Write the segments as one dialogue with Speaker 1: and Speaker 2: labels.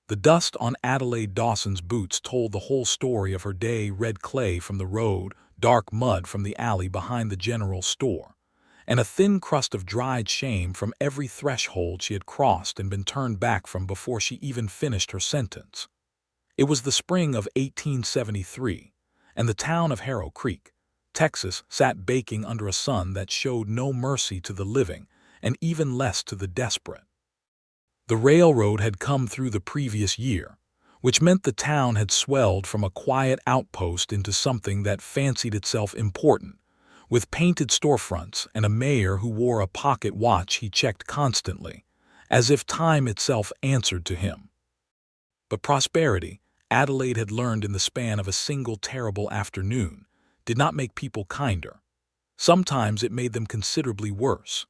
Speaker 1: The dust on Adelaide Dawson's boots told the whole story of her day: red clay from the road, dark mud from the alley behind the general store, and a thin crust of dried shame from every threshold she had crossed and been turned back from before she even finished her sentence. It was the spring of 1873, and the town of Harrow Creek, Texas, sat baking under a sun that showed no mercy to the living and even less to the desperate. The railroad had come through the previous year, which meant the town had swelled from a quiet outpost into something that fancied itself important, with painted storefronts and a mayor who wore a pocket watch he checked constantly, as if time itself answered to him. But prosperity, Adelaide had learned in the span of a single terrible afternoon, did not make people kinder. Sometimes it made them considerably worse.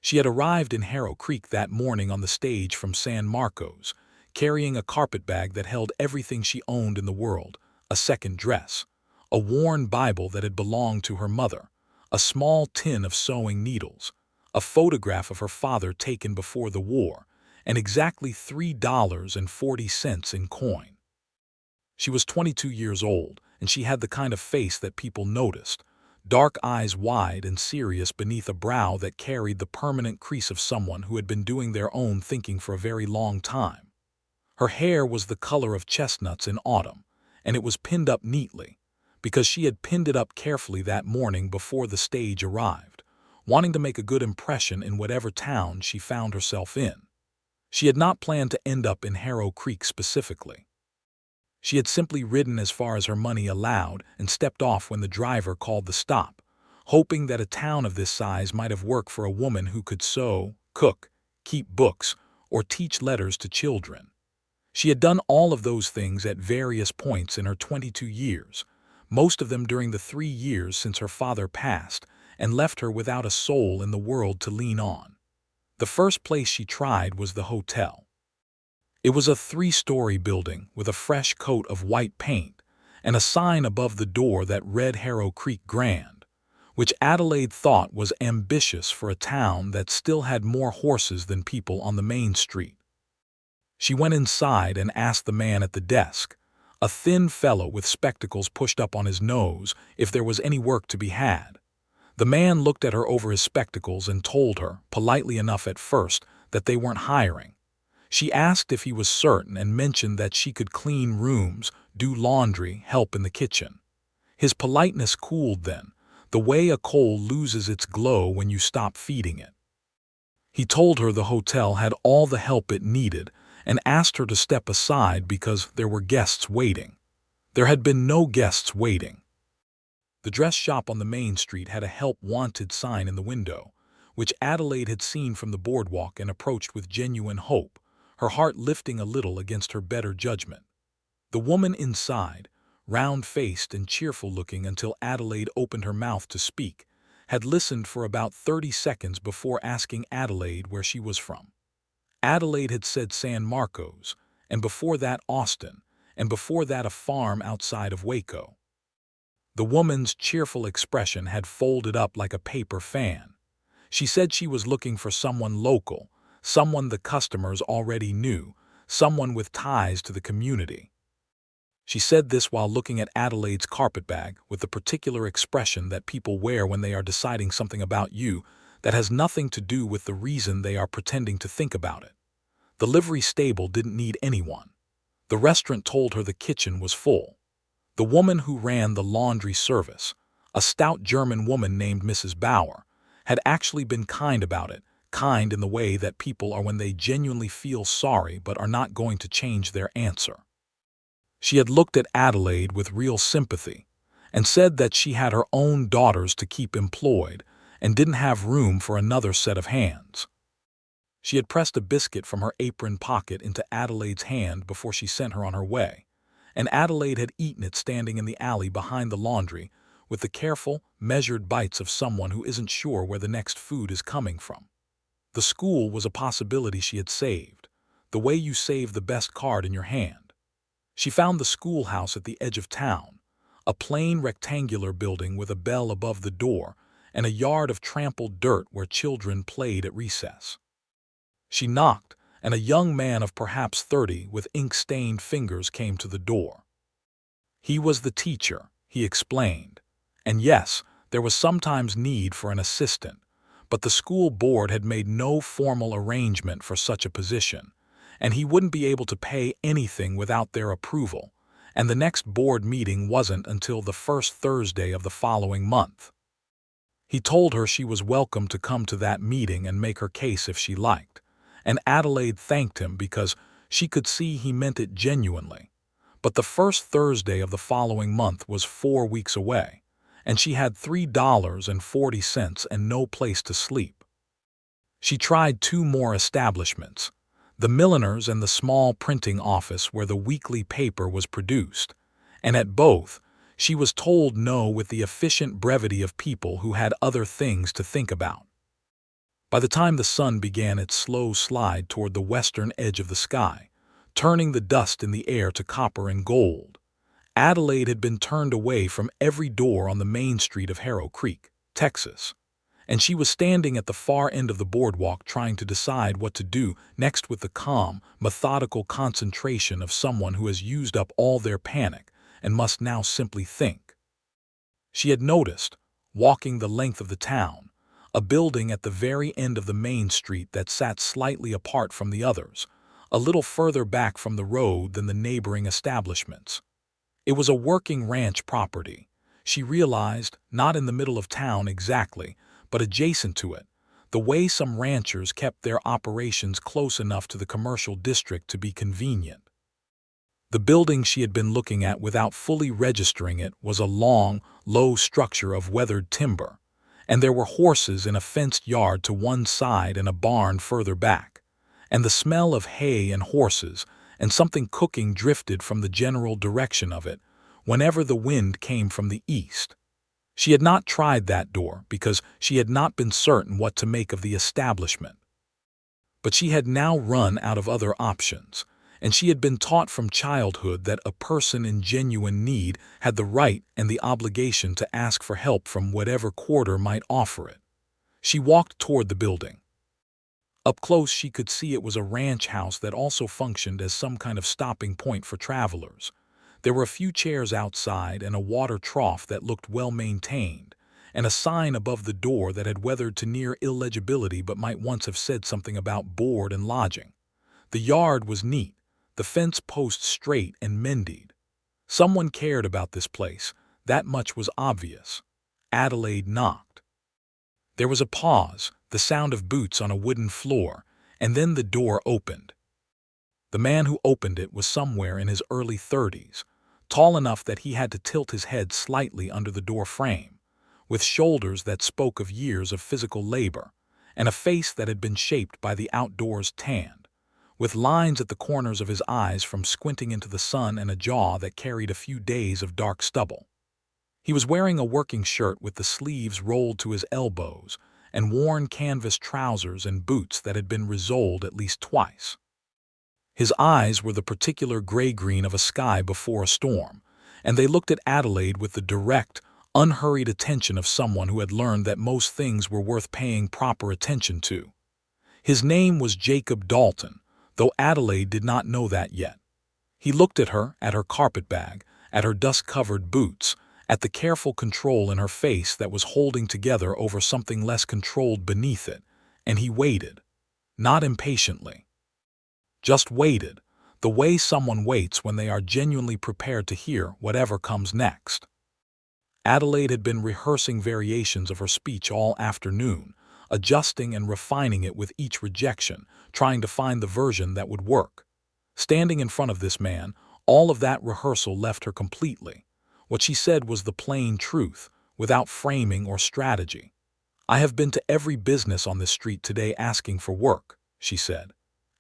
Speaker 1: She had arrived in Harrow Creek that morning on the stage from San Marcos, carrying a carpetbag that held everything she owned in the world: a second dress, a worn Bible that had belonged to her mother, a small tin of sewing needles, a photograph of her father taken before the war, and exactly $3.40 in coin. She was 22 years old, and she had the kind of face that people noticed: dark eyes wide and serious beneath a brow that carried the permanent crease of someone who had been doing their own thinking for a very long time. Her hair was the color of chestnuts in autumn, and it was pinned up neatly, because she had pinned it up carefully that morning before the stage arrived, wanting to make a good impression in whatever town she found herself in. She had not planned to end up in Harrow Creek specifically. She had simply ridden as far as her money allowed and stepped off when the driver called the stop, hoping that a town of this size might have work for a woman who could sew, cook, keep books, or teach letters to children. She had done all of those things at various points in her 22 years, most of them during the 3 years since her father passed and left her without a soul in the world to lean on. The first place she tried was the hotel. It was a 3-story building with a fresh coat of white paint and a sign above the door that read Harrow Creek Grand, which Adelaide thought was ambitious for a town that still had more horses than people on the main street. She went inside and asked the man at the desk, a thin fellow with spectacles pushed up on his nose, if there was any work to be had. The man looked at her over his spectacles and told her, politely enough at first, that they weren't hiring. She asked if he was certain and mentioned that she could clean rooms, do laundry, help in the kitchen. His politeness cooled then, the way a coal loses its glow when you stop feeding it. He told her the hotel had all the help it needed and asked her to step aside because there were guests waiting. There had been no guests waiting. The dress shop on the main street had a help wanted sign in the window, which Adelaide had seen from the boardwalk and approached with genuine hope, her heart lifting a little against her better judgment. The woman inside, round-faced and cheerful-looking until Adelaide opened her mouth to speak, had listened for about 30 seconds before asking Adelaide where she was from. Adelaide had said San Marcos, and before that Austin, and before that a farm outside of Waco. The woman's cheerful expression had folded up like a paper fan. She said she was looking for someone local, someone the customers already knew, someone with ties to the community. She said this while looking at Adelaide's carpetbag with the particular expression that people wear when they are deciding something about you that has nothing to do with the reason they are pretending to think about it. The livery stable didn't need anyone. The restaurant told her the kitchen was full. The woman who ran the laundry service, a stout German woman named Mrs. Bauer, had actually been kind about it, kind in the way that people are when they genuinely feel sorry but are not going to change their answer. She had looked at Adelaide with real sympathy and said that she had her own daughters to keep employed and didn't have room for another set of hands. She had pressed a biscuit from her apron pocket into Adelaide's hand before she sent her on her way, and Adelaide had eaten it standing in the alley behind the laundry with the careful, measured bites of someone who isn't sure where the next food is coming from. The school was a possibility she had saved, the way you save the best card in your hand. She found the schoolhouse at the edge of town, a plain rectangular building with a bell above the door and a yard of trampled dirt where children played at recess. She knocked, and a young man of perhaps 30 with ink-stained fingers came to the door. He was the teacher, he explained. And yes, there was sometimes need for an assistant, but the school board had made no formal arrangement for such a position, and he wouldn't be able to pay anything without their approval, and the next board meeting wasn't until the first Thursday of the following month. He told her she was welcome to come to that meeting and make her case if she liked, and Adelaide thanked him because she could see he meant it genuinely. But the first Thursday of the following month was 4 weeks away, and she had $3.40 and no place to sleep. She tried 2 more establishments, the milliner's and the small printing office where the weekly paper was produced, and at both, she was told no with the efficient brevity of people who had other things to think about. By the time the sun began its slow slide toward the western edge of the sky, turning the dust in the air to copper and gold, Adelaide had been turned away from every door on the main street of Harrow Creek, Texas, and she was standing at the far end of the boardwalk trying to decide what to do next with the calm, methodical concentration of someone who has used up all their panic and must now simply think. She had noticed, walking the length of the town, a building at the very end of the main street that sat slightly apart from the others, a little further back from the road than the neighboring establishments. It was a working ranch property, she realized, not in the middle of town exactly, but adjacent to it, the way some ranchers kept their operations close enough to the commercial district to be convenient. The building she had been looking at without fully registering it was a long, low structure of weathered timber, and there were horses in a fenced yard to one side and a barn further back, and the smell of hay and horses and something cooking drifted from the general direction of it whenever the wind came from the east. She had not tried that door because she had not been certain what to make of the establishment. But she had now run out of other options, and she had been taught from childhood that a person in genuine need had the right and the obligation to ask for help from whatever quarter might offer it. She walked toward the building. Up close she could see it was a ranch house that also functioned as some kind of stopping point for travelers. There were a few chairs outside and a water trough that looked well maintained, and a sign above the door that had weathered to near illegibility but might once have said something about board and lodging. The yard was neat, the fence posts straight and mended. Someone cared about this place, that much was obvious. Adelaide knocked. There was a pause, the sound of boots on a wooden floor, and then the door opened. The man who opened it was somewhere in his early 30s, tall enough that he had to tilt his head slightly under the door frame, with shoulders that spoke of years of physical labor, and a face that had been shaped by the outdoors tanned, with lines at the corners of his eyes from squinting into the sun and a jaw that carried a few days of dark stubble. He was wearing a working shirt with the sleeves rolled to his elbows and worn canvas trousers and boots that had been resoled at least twice. His eyes were the particular gray-green of a sky before a storm, and they looked at Adelaide with the direct, unhurried attention of someone who had learned that most things were worth paying proper attention to. His name was Jacob Dalton, though Adelaide did not know that yet. He looked at her carpetbag, at her dust-covered boots, at the careful control in her face that was holding together over something less controlled beneath it, and he waited. Not impatiently. Just waited, the way someone waits when they are genuinely prepared to hear whatever comes next. Adelaide had been rehearsing variations of her speech all afternoon, adjusting and refining it with each rejection, trying to find the version that would work. Standing in front of this man, all of that rehearsal left her completely. What she said was the plain truth, without framing or strategy. "I have been to every business on this street today asking for work," she said.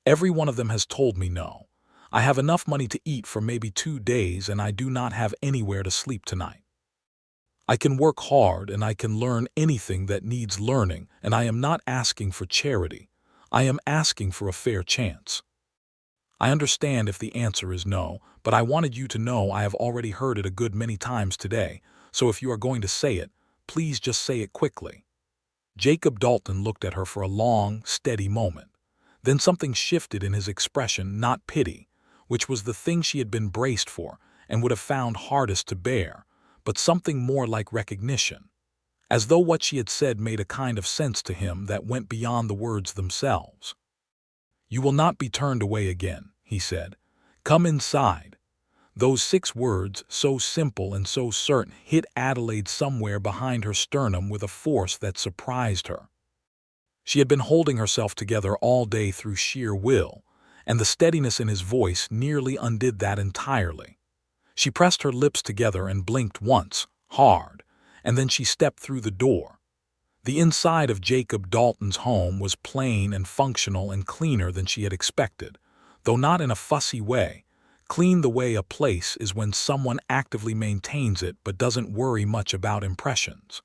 Speaker 1: "Every one of them has told me no. I have enough money to eat for maybe 2 days and I do not have anywhere to sleep tonight. I can work hard and I can learn anything that needs learning, and I am not asking for charity. I am asking for a fair chance. I understand if the answer is no, but I wanted you to know I have already heard it a good many times today, so if you are going to say it, please just say it quickly." Jacob Dalton looked at her for a long, steady moment. Then something shifted in his expression, not pity, which was the thing she had been braced for and would have found hardest to bear, but something more like recognition, as though what she had said made a kind of sense to him that went beyond the words themselves. "You will not be turned away again," he said. "Come inside." Those 6 words, so simple and so certain, hit Adelaide somewhere behind her sternum with a force that surprised her. She had been holding herself together all day through sheer will, and the steadiness in his voice nearly undid that entirely. She pressed her lips together and blinked once, hard, and then she stepped through the door. The inside of Jacob Dalton's home was plain and functional and cleaner than she had expected, though not in a fussy way. Clean the way a place is when someone actively maintains it but doesn't worry much about impressions.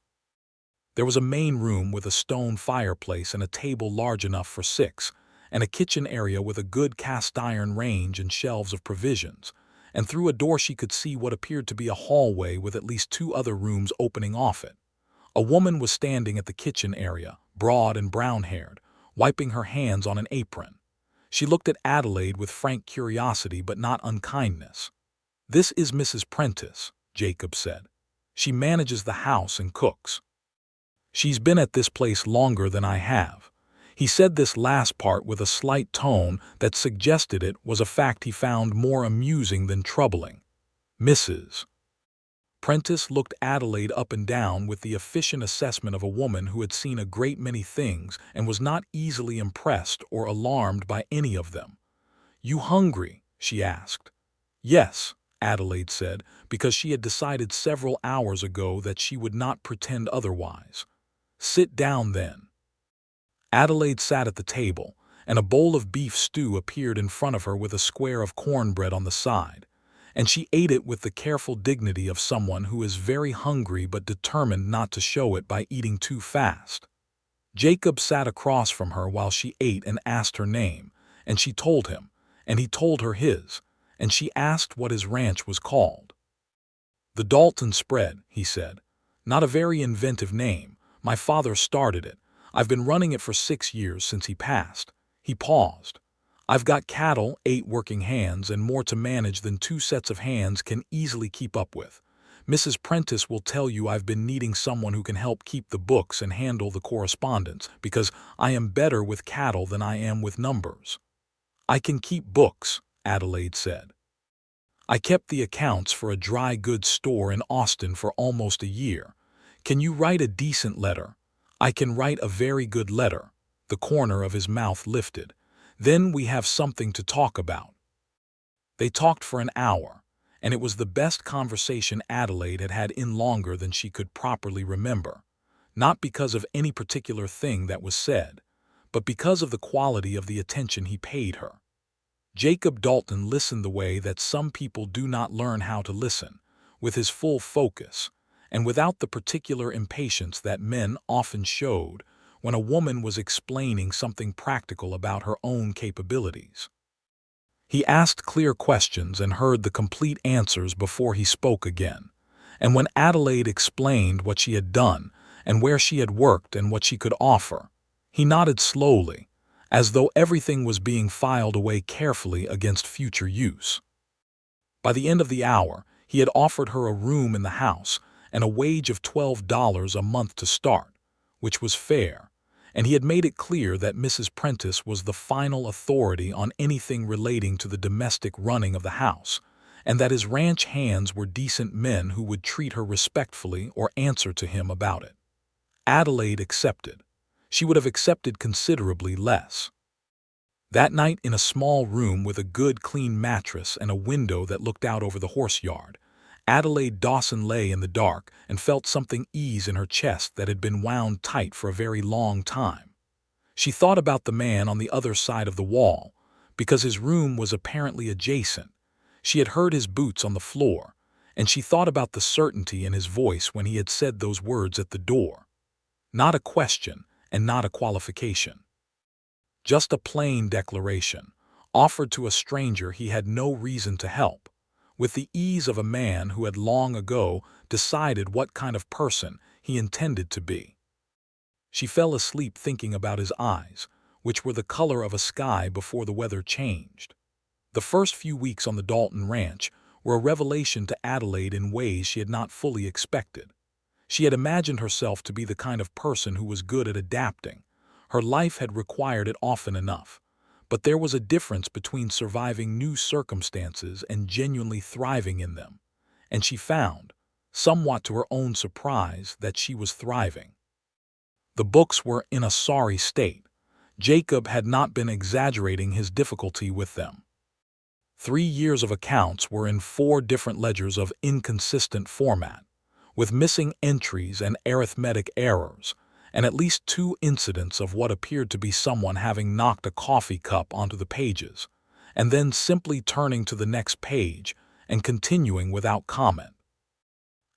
Speaker 1: There was a main room with a stone fireplace and a table large enough for 6, and a kitchen area with a good cast-iron range and shelves of provisions, and through a door she could see what appeared to be a hallway with at least 2 other rooms opening off it. A woman was standing at the kitchen area, broad and brown-haired, wiping her hands on an apron. She looked at Adelaide with frank curiosity but not unkindness. "This is Mrs. Prentice," Jacob said. "She manages the house and cooks. She's been at this place longer than I have." He said this last part with a slight tone that suggested it was a fact he found more amusing than troubling. "Mrs. Prentice looked Adelaide up and down with the efficient assessment of a woman who had seen a great many things and was not easily impressed or alarmed by any of them. "You hungry?" she asked. "Yes," Adelaide said, because she had decided several hours ago that she would not pretend otherwise. "Sit down then." Adelaide sat at the table, and a bowl of beef stew appeared in front of her with a square of cornbread on the side, and she ate it with the careful dignity of someone who is very hungry but determined not to show it by eating too fast. Jacob sat across from her while she ate and asked her name, and she told him, and he told her his, and she asked what his ranch was called. "The Dalton Spread," he said. "Not a very inventive name. My father started it. I've been running it for 6 years since he passed." He paused. "I've got cattle, 8 working hands, and more to manage than 2 sets of hands can easily keep up with. Mrs. Prentice will tell you I've been needing someone who can help keep the books and handle the correspondence, because I am better with cattle than I am with numbers." "I can keep books," Adelaide said. "I kept the accounts for a dry goods store in Austin for almost a year. Can you write a decent letter?" "I can write a very good letter." The corner of his mouth lifted. "Then we have something to talk about." They talked for an hour, and it was the best conversation Adelaide had had in longer than she could properly remember, not because of any particular thing that was said, but because of the quality of the attention he paid her. Jacob Dalton listened the way that some people do not learn how to listen, with his full focus, and without the particular impatience that men often showed when a woman was explaining something practical about her own capabilities. He asked clear questions and heard the complete answers before he spoke again, and when Adelaide explained what she had done and where she had worked and what she could offer, he nodded slowly, as though everything was being filed away carefully against future use. By the end of the hour, he had offered her a room in the house and a wage of $12 a month to start, which was fair, and he had made it clear that Mrs. Prentice was the final authority on anything relating to the domestic running of the house, and that his ranch hands were decent men who would treat her respectfully or answer to him about it. Adelaide accepted. She would have accepted considerably less. That night, in a small room with a good clean mattress and a window that looked out over the horse yard, Adelaide Dawson lay in the dark and felt something ease in her chest that had been wound tight for a very long time. She thought about the man on the other side of the wall, because his room was apparently adjacent. She had heard his boots on the floor, and she thought about the certainty in his voice when he had said those words at the door. Not a question and not a qualification. Just a plain declaration, offered to a stranger he had no reason to help, with the ease of a man who had long ago decided what kind of person he intended to be. She fell asleep thinking about his eyes, which were the color of a sky before the weather changed. The first few weeks on the Dalton ranch were a revelation to Adelaide in ways she had not fully expected. She had imagined herself to be the kind of person who was good at adapting. Her life had required it often enough. But there was a difference between surviving new circumstances and genuinely thriving in them. And she found, somewhat to her own surprise, that she was thriving. The books were in a sorry state. Jacob had not been exaggerating his difficulty with them. 3 years of accounts were in 4 different ledgers of inconsistent format, with missing entries and arithmetic errors, and at least 2 incidents of what appeared to be someone having knocked a coffee cup onto the pages, and then simply turning to the next page and continuing without comment.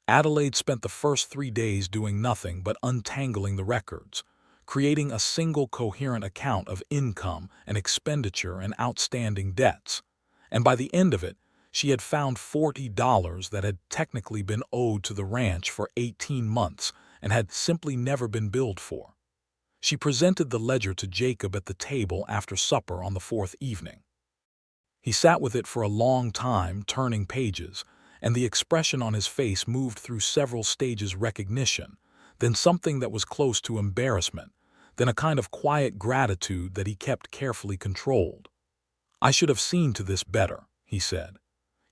Speaker 1: Adelaide spent the first 3 days doing nothing but untangling the records, creating a single coherent account of income and expenditure and outstanding debts, and by the end of it, she had found $40 that had technically been owed to the ranch for 18 months and had simply never been billed for. She presented the ledger to Jacob at the table after supper on the 4th evening. He sat with it for a long time, turning pages, and the expression on his face moved through several stages: recognition, then something that was close to embarrassment, then a kind of quiet gratitude that he kept carefully controlled. "I should have seen to this better," he said.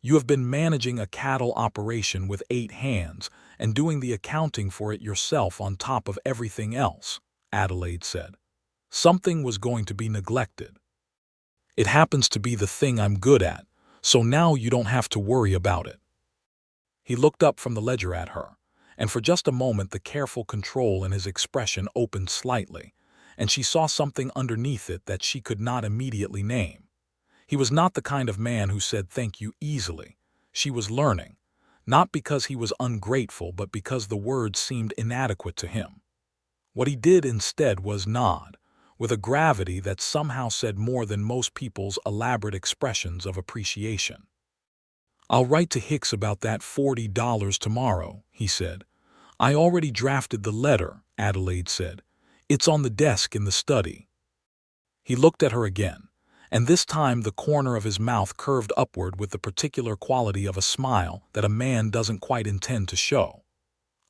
Speaker 1: "You have been managing a cattle operation with 8 hands and doing the accounting for it yourself on top of everything else," Adelaide said. "Something was going to be neglected. It happens to be the thing I'm good at, so now you don't have to worry about it." He looked up from the ledger at her, and for just a moment the careful control in his expression opened slightly, and she saw something underneath it that she could not immediately name. He was not the kind of man who said thank you easily. She was learning, not because he was ungrateful, but because the words seemed inadequate to him. What he did instead was nod, with a gravity that somehow said more than most people's elaborate expressions of appreciation. "I'll write to Hicks about that $40 tomorrow," he said. "I already drafted the letter," Adelaide said. "It's on the desk in the study." He looked at her again, and this time the corner of his mouth curved upward with the particular quality of a smile that a man doesn't quite intend to show.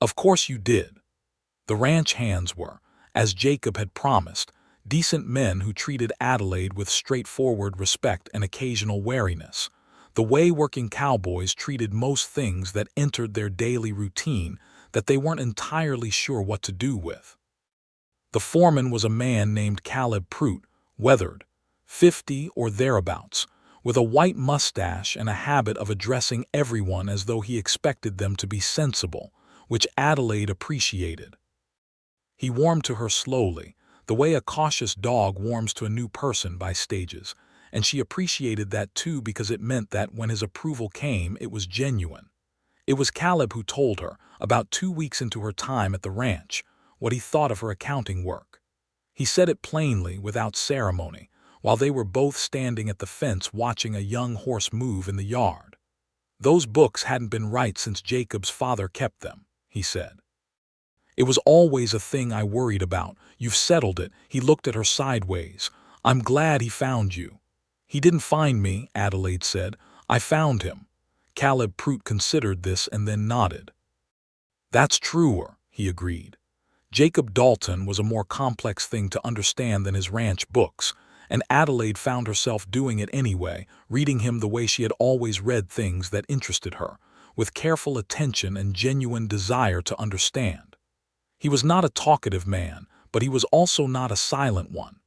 Speaker 1: "Of course you did." The ranch hands were, as Jacob had promised, decent men who treated Adelaide with straightforward respect and occasional wariness, the way working cowboys treated most things that entered their daily routine that they weren't entirely sure what to do with. The foreman was a man named Caleb Prout, weathered, 50 or thereabouts, with a white mustache and a habit of addressing everyone as though he expected them to be sensible, which Adelaide appreciated. He warmed to her slowly, the way a cautious dog warms to a new person by stages, and she appreciated that too because it meant that when his approval came, it was genuine. It was Caleb who told her, about 2 weeks into her time at the ranch, what he thought of her accounting work. He said it plainly, without ceremony, while they were both standing at the fence watching a young horse move in the yard. "Those books hadn't been right since Jacob's father kept them," he said. "It was always a thing I worried about. You've settled it." He looked at her sideways. "I'm glad he found you." "He didn't find me," Adelaide said. "I found him." Caleb Prout considered this and then nodded. "That's truer," he agreed. Jacob Dalton was a more complex thing to understand than his ranch books, and Adelaide found herself doing it anyway, reading him the way she had always read things that interested her, with careful attention and genuine desire to understand. He was not a talkative man, but he was also not a silent one.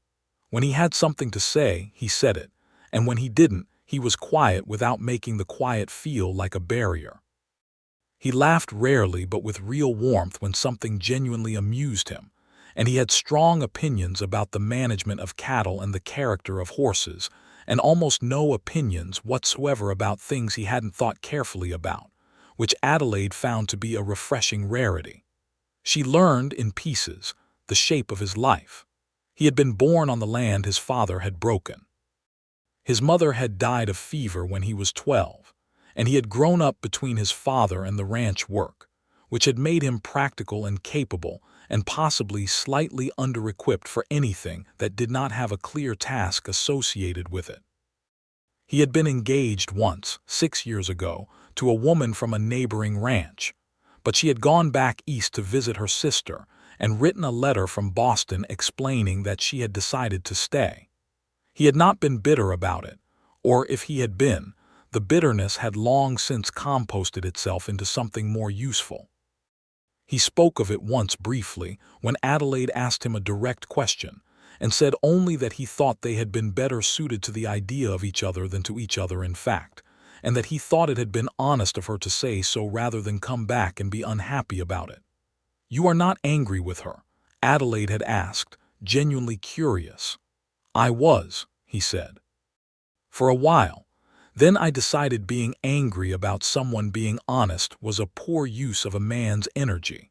Speaker 1: When he had something to say, he said it, and when he didn't, he was quiet without making the quiet feel like a barrier. He laughed rarely but with real warmth when something genuinely amused him, and he had strong opinions about the management of cattle and the character of horses, and almost no opinions whatsoever about things he hadn't thought carefully about, which Adelaide found to be a refreshing rarity. She learned, in pieces, the shape of his life. He had been born on the land his father had broken. His mother had died of fever when he was 12, and he had grown up between his father and the ranch work, which had made him practical and capable, and possibly slightly under-equipped for anything that did not have a clear task associated with it. He had been engaged once, 6 years ago, to a woman from a neighboring ranch, but she had gone back east to visit her sister and written a letter from Boston explaining that she had decided to stay. He had not been bitter about it, or if he had been, the bitterness had long since composted itself into something more useful. He spoke of it once briefly when Adelaide asked him a direct question, and said only that he thought they had been better suited to the idea of each other than to each other in fact, and that he thought it had been honest of her to say so rather than come back and be unhappy about it. "You are not angry with her?" Adelaide had asked, genuinely curious. "I was," he said. "For a while. Then I decided being angry about someone being honest was a poor use of a man's energy."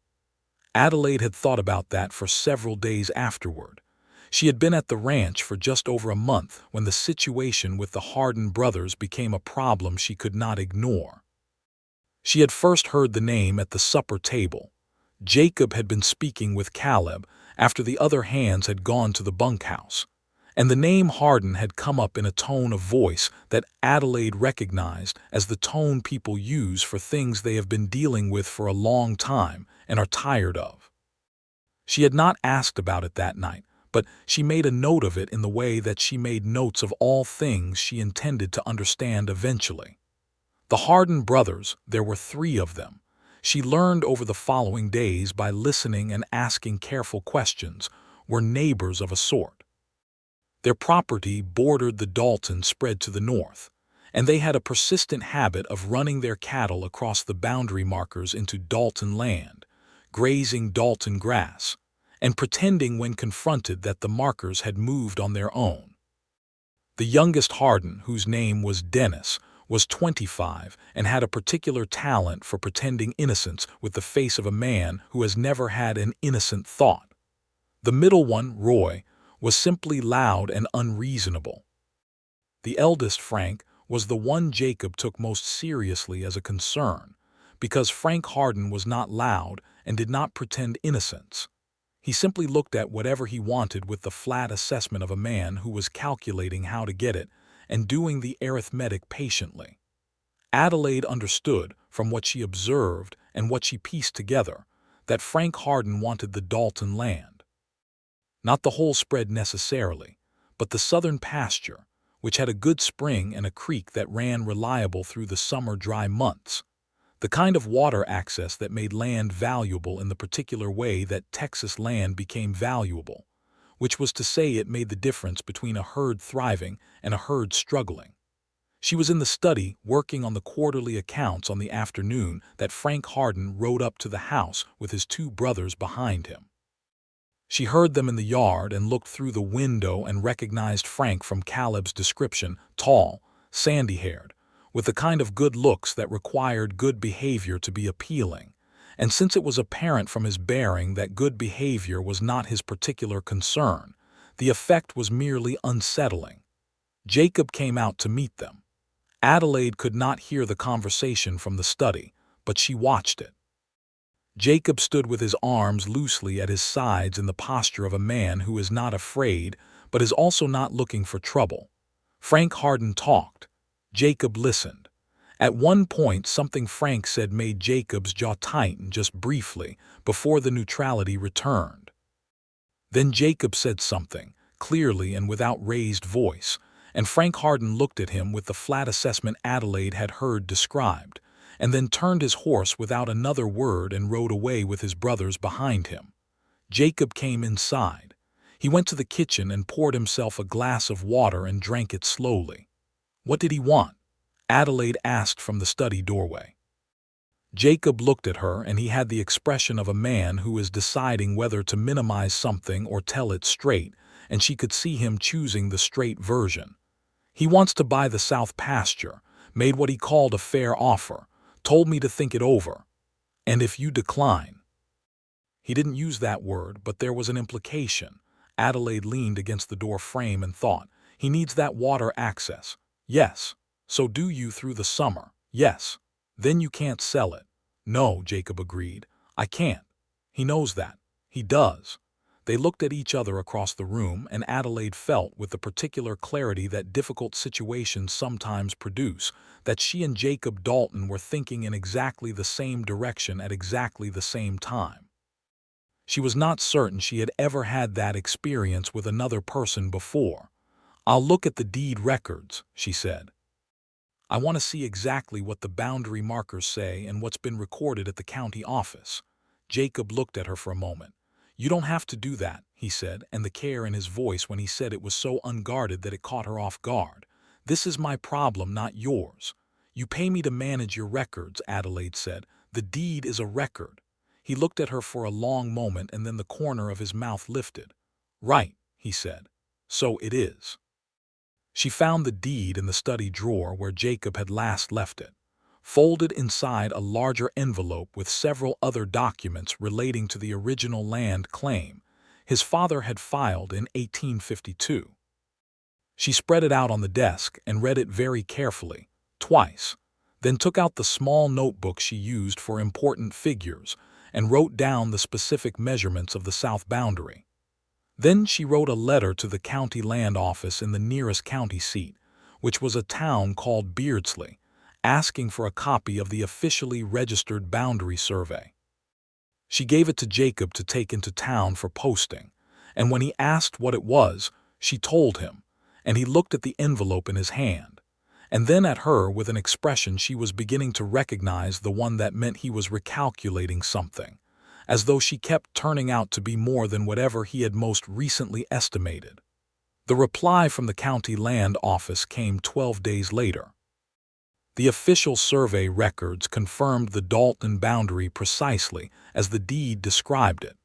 Speaker 1: Adelaide had thought about that for several days afterward. She had been at the ranch for just over a month when the situation with the Harden brothers became a problem she could not ignore. She had first heard the name at the supper table. Jacob had been speaking with Caleb after the other hands had gone to the bunkhouse, and the name Harden had come up in a tone of voice that Adelaide recognized as the tone people use for things they have been dealing with for a long time and are tired of. She had not asked about it that night, but she made a note of it in the way that she made notes of all things she intended to understand eventually. The Harden brothers, there were 3 of them. She learned over the following days by listening and asking careful questions, were neighbors of a sort. Their property bordered the Dalton spread to the north, and they had a persistent habit of running their cattle across the boundary markers into Dalton land, grazing Dalton grass, and pretending when confronted that the markers had moved on their own. The youngest Harden, whose name was Dennis, was 25 and had a particular talent for pretending innocence with the face of a man who has never had an innocent thought. The middle one, Roy, was simply loud and unreasonable. The eldest, Frank, was the one Jacob took most seriously as a concern, because Frank Harden was not loud and did not pretend innocence. He simply looked at whatever he wanted with the flat assessment of a man who was calculating how to get it and doing the arithmetic patiently. Adelaide understood, from what she observed and what she pieced together, that Frank Harden wanted the Dalton land. Not the whole spread necessarily, but the southern pasture, which had a good spring and a creek that ran reliable through the summer dry months. The kind of water access that made land valuable in the particular way that Texas land became valuable, which was to say it made the difference between a herd thriving and a herd struggling. She was in the study working on the quarterly accounts on the afternoon that Frank Harden rode up to the house with his 2 brothers behind him. She heard them in the yard and looked through the window and recognized Frank from Caleb's description, tall, sandy-haired, with the kind of good looks that required good behavior to be appealing, and since it was apparent from his bearing that good behavior was not his particular concern, the effect was merely unsettling. Jacob came out to meet them. Adelaide could not hear the conversation from the study, but she watched it. Jacob stood with his arms loosely at his sides in the posture of a man who is not afraid but is also not looking for trouble. Frank Harden talked. Jacob listened. At one point something Frank said made Jacob's jaw tighten just briefly before the neutrality returned. Then Jacob said something, clearly and without raised voice, and Frank Harden looked at him with the flat assessment Adelaide had heard described, and then turned his horse without another word and rode away with his brothers behind him. Jacob came inside. He went to the kitchen and poured himself a glass of water and drank it slowly. What did he want? Adelaide asked from the study doorway. Jacob looked at her, and he had the expression of a man who is deciding whether to minimize something or tell it straight, and she could see him choosing the straight version. He wants to buy the south pasture, made what he called a fair offer, told me to think it over. And if you decline. He didn't use that word, but there was an implication. Adelaide leaned against the door frame and thought, he needs that water access. Yes. So do you through the summer. Yes. Then you can't sell it. No, Jacob agreed. I can't. He knows that. He does. They looked at each other across the room, and Adelaide felt, with the particular clarity that difficult situations sometimes produce, that she and Jacob Dalton were thinking in exactly the same direction at exactly the same time. She was not certain she had ever had that experience with another person before. "I'll look at the deed records," she said. "I want to see exactly what the boundary markers say and what's been recorded at the county office." Jacob looked at her for a moment. "You don't have to do that," he said, and the care in his voice when he said it was so unguarded that it caught her off guard. "This is my problem, not yours." "You pay me to manage your records," Adelaide said. "The deed is a record." He looked at her for a long moment, and then the corner of his mouth lifted. "Right," he said. "So it is." She found the deed in the study drawer where Jacob had last left it, folded inside a larger envelope with several other documents relating to the original land claim his father had filed in 1852. She spread it out on the desk and read it very carefully, twice, then took out the small notebook she used for important figures and wrote down the specific measurements of the south boundary. Then she wrote a letter to the county land office in the nearest county seat, which was a town called Beardsley, asking for a copy of the officially registered boundary survey. She gave it to Jacob to take into town for posting, and when he asked what it was, she told him, and he looked at the envelope in his hand, and then at her with an expression she was beginning to recognize, the one that meant he was recalculating something, as though she kept turning out to be more than whatever he had most recently estimated. The reply from the county land office came 12 days later. The official survey records confirmed the Dalton boundary precisely as the deed described it,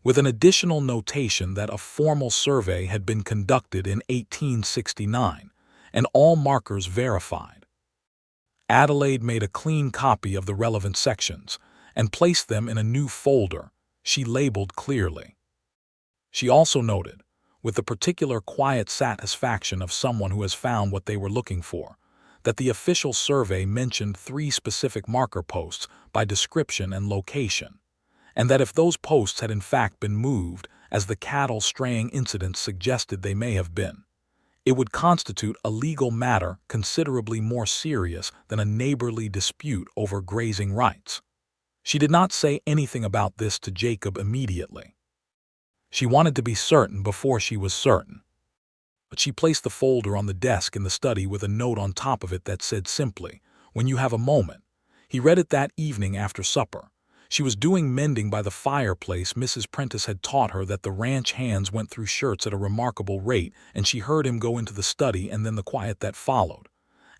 Speaker 1: with an additional notation that a formal survey had been conducted in 1869, and all markers verified. Adelaide made a clean copy of the relevant sections and placed them in a new folder she labeled clearly. She also noted, with the particular quiet satisfaction of someone who has found what they were looking for, that the official survey mentioned 3 specific marker posts by description and location, and that if those posts had in fact been moved, as the cattle straying incident suggested they may have been, it would constitute a legal matter considerably more serious than a neighborly dispute over grazing rights. She did not say anything about this to Jacob immediately. She wanted to be certain before she was certain. But she placed the folder on the desk in the study with a note on top of it that said simply, "When you have a moment." He read it that evening after supper. She was doing mending by the fireplace. Mrs. Prentice had taught her that the ranch hands went through shirts at a remarkable rate, and she heard him go into the study and then the quiet that followed.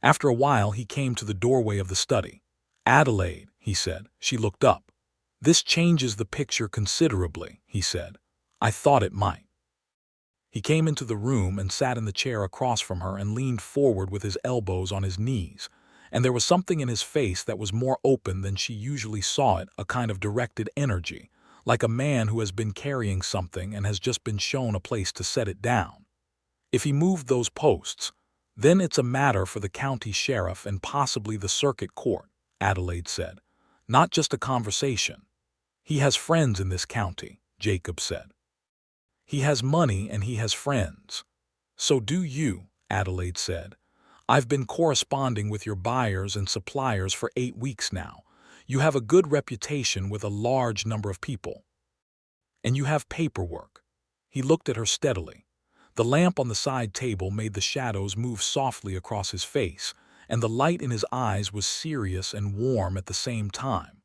Speaker 1: After a while he came to the doorway of the study. "Adelaide," he said. She looked up. "This changes the picture considerably," he said. "I thought it might." He came into the room and sat in the chair across from her and leaned forward with his elbows on his knees, and there was something in his face that was more open than she usually saw it, a kind of directed energy, like a man who has been carrying something and has just been shown a place to set it down. "If he moved those posts, then it's a matter for the county sheriff and possibly the circuit court," Adelaide said. "Not just a conversation." "He has friends in this county," Jacob said. "He has money and he has friends." "So do you," Adelaide said. "I've been corresponding with your buyers and suppliers for 8 weeks now. You have a good reputation with a large number of people. And you have paperwork." He looked at her steadily. The lamp on the side table made the shadows move softly across his face, and the light in his eyes was serious and warm at the same time.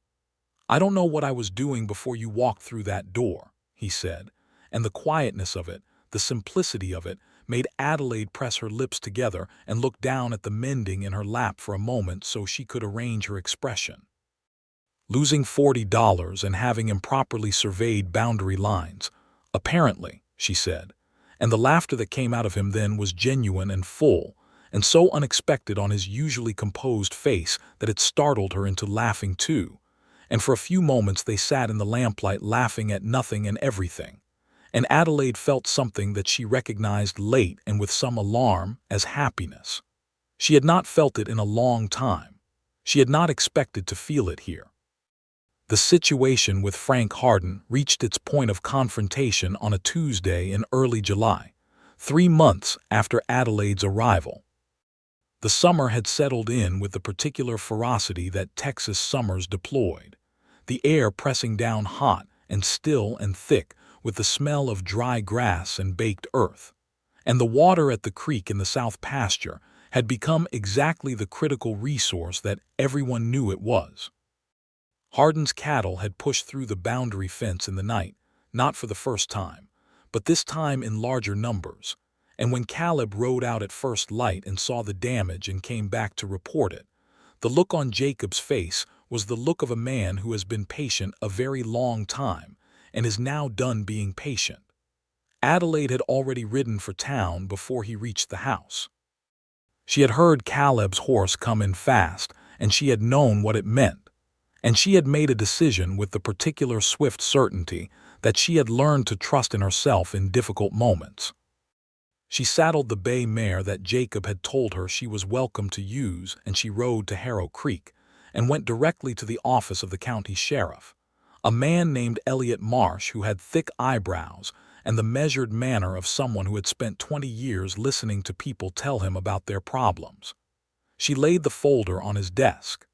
Speaker 1: "I don't know what I was doing before you walked through that door," he said, and the quietness of it, the simplicity of it, made Adelaide press her lips together and look down at the mending in her lap for a moment so she could arrange her expression. "Losing $40 and having improperly surveyed boundary lines, apparently," she said, and the laughter that came out of him then was genuine and full, and so unexpected on his usually composed face that it startled her into laughing too, and for a few moments they sat in the lamplight laughing at nothing and everything, and Adelaide felt something that she recognized late and with some alarm as happiness. She had not felt it in a long time. She had not expected to feel it here. The situation with Frank Harden reached its point of confrontation on a Tuesday in early July, 3 months after Adelaide's arrival. The summer had settled in with the particular ferocity that Texas summers deployed, the air pressing down hot and still and thick with the smell of dry grass and baked earth, and the water at the creek in the south pasture had become exactly the critical resource that everyone knew it was. Harden's cattle had pushed through the boundary fence in the night, not for the first time, but this time in larger numbers, and when Caleb rode out at first light and saw the damage and came back to report it, the look on Jacob's face was the look of a man who has been patient a very long time and is now done being patient. Adelaide had already ridden for town before he reached the house. She had heard Caleb's horse come in fast, and she had known what it meant. And she had made a decision with the particular swift certainty that she had learned to trust in herself in difficult moments. She saddled the bay mare that Jacob had told her she was welcome to use, and she rode to Harrow Creek and went directly to the office of the county sheriff, a man named Elliot Marsh who had thick eyebrows and the measured manner of someone who had spent 20 years listening to people tell him about their problems. She laid the folder on his desk.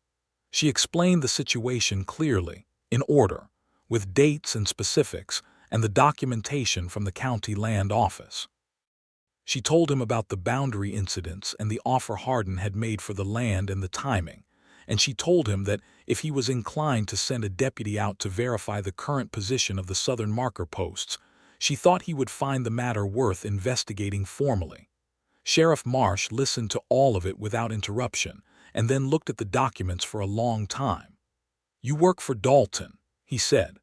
Speaker 1: She explained the situation clearly, in order, with dates and specifics and the documentation from the county land office. She told him about the boundary incidents and the offer Harden had made for the land and the timing, and she told him that if he was inclined to send a deputy out to verify the current position of the southern marker posts, she thought he would find the matter worth investigating formally. Sheriff Marsh listened to all of it without interruption, and then looked at the documents for a long time. "You work for Dalton," he said.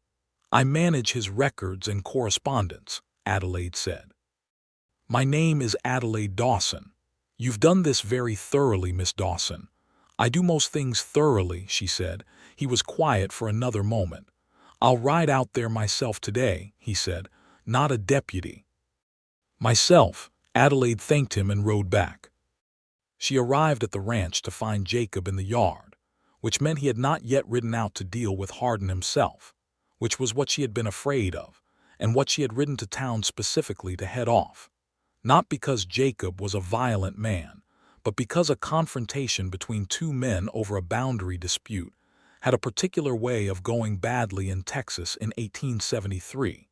Speaker 1: "I manage his records and correspondence," Adelaide said. "My name is Adelaide Dawson. You've done this very thoroughly, Miss Dawson." "I do most things thoroughly," she said. He was quiet for another moment. "I'll ride out there myself today," he said. "Not a deputy." "Myself," Adelaide thanked him and rode back. She arrived at the ranch to find Jacob in the yard, which meant he had not yet ridden out to deal with Harden himself, which was what she had been afraid of, and what she had ridden to town specifically to head off. Not because Jacob was a violent man, but because a confrontation between two men over a boundary dispute had a particular way of going badly in Texas in 1873,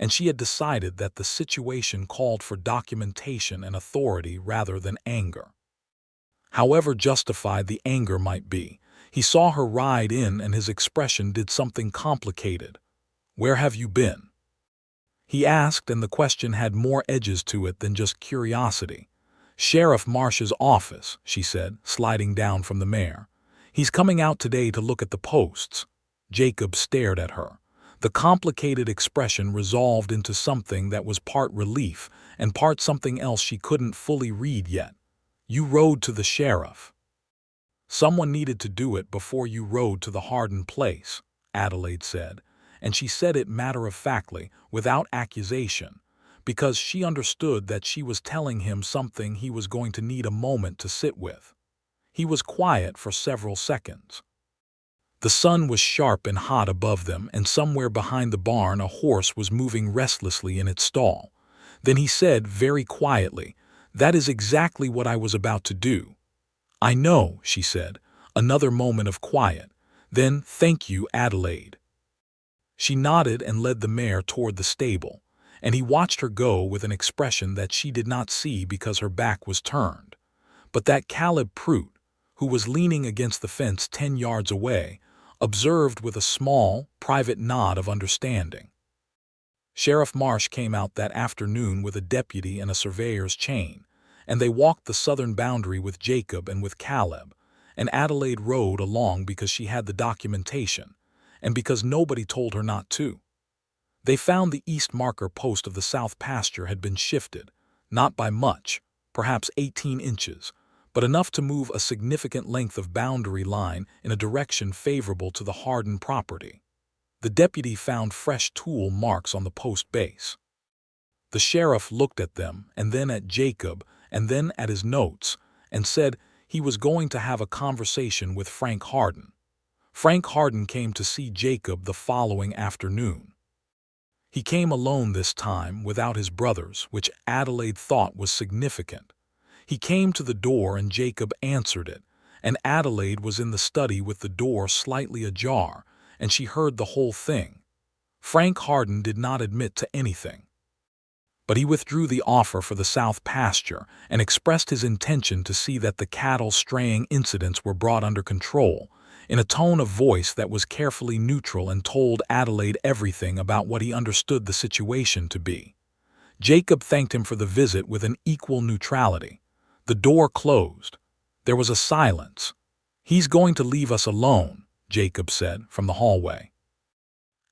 Speaker 1: and she had decided that the situation called for documentation and authority rather than anger. However justified the anger might be, he saw her ride in and his expression did something complicated. "Where have you been?" he asked, and the question had more edges to it than just curiosity. "Sheriff Marsh's office," she said, sliding down from the mare. "He's coming out today to look at the posts." Jacob stared at her. The complicated expression resolved into something that was part relief and part something else she couldn't fully read yet. "You rode to the sheriff." "Someone needed to do it before you rode to the Harden place," Adelaide said, and she said it matter-of-factly, without accusation, because she understood that she was telling him something he was going to need a moment to sit with. He was quiet for several seconds. The sun was sharp and hot above them, and somewhere behind the barn a horse was moving restlessly in its stall. Then he said very quietly, "That is exactly what I was about to do." "I know," she said. Another moment of quiet. Then, "Thank you, Adelaide." She nodded and led the mare toward the stable, and he watched her go with an expression that she did not see because her back was turned, but that Caleb Prout, who was leaning against the fence 10 yards away, observed with a small, private nod of understanding. Sheriff Marsh came out that afternoon with a deputy and a surveyor's chain, and they walked the southern boundary with Jacob and with Caleb, and Adelaide rode along because she had the documentation, and because nobody told her not to. They found the east marker post of the south pasture had been shifted, not by much, perhaps 18 inches, but enough to move a significant length of boundary line in a direction favorable to the Harden property. The deputy found fresh tool marks on the post base. The sheriff looked at them, and then at Jacob, and then at his notes, and said he was going to have a conversation with Frank Harden. Frank Harden came to see Jacob the following afternoon. He came alone this time, without his brothers, which Adelaide thought was significant. He came to the door and Jacob answered it, and Adelaide was in the study with the door slightly ajar, and she heard the whole thing. Frank Harden did not admit to anything, but he withdrew the offer for the south pasture and expressed his intention to see that the cattle straying incidents were brought under control, in a tone of voice that was carefully neutral, and told Adelaide everything about what he understood the situation to be. Jacob thanked him for the visit with an equal neutrality. The door closed. There was a silence. "He's going to leave us alone," Jacob said from the hallway.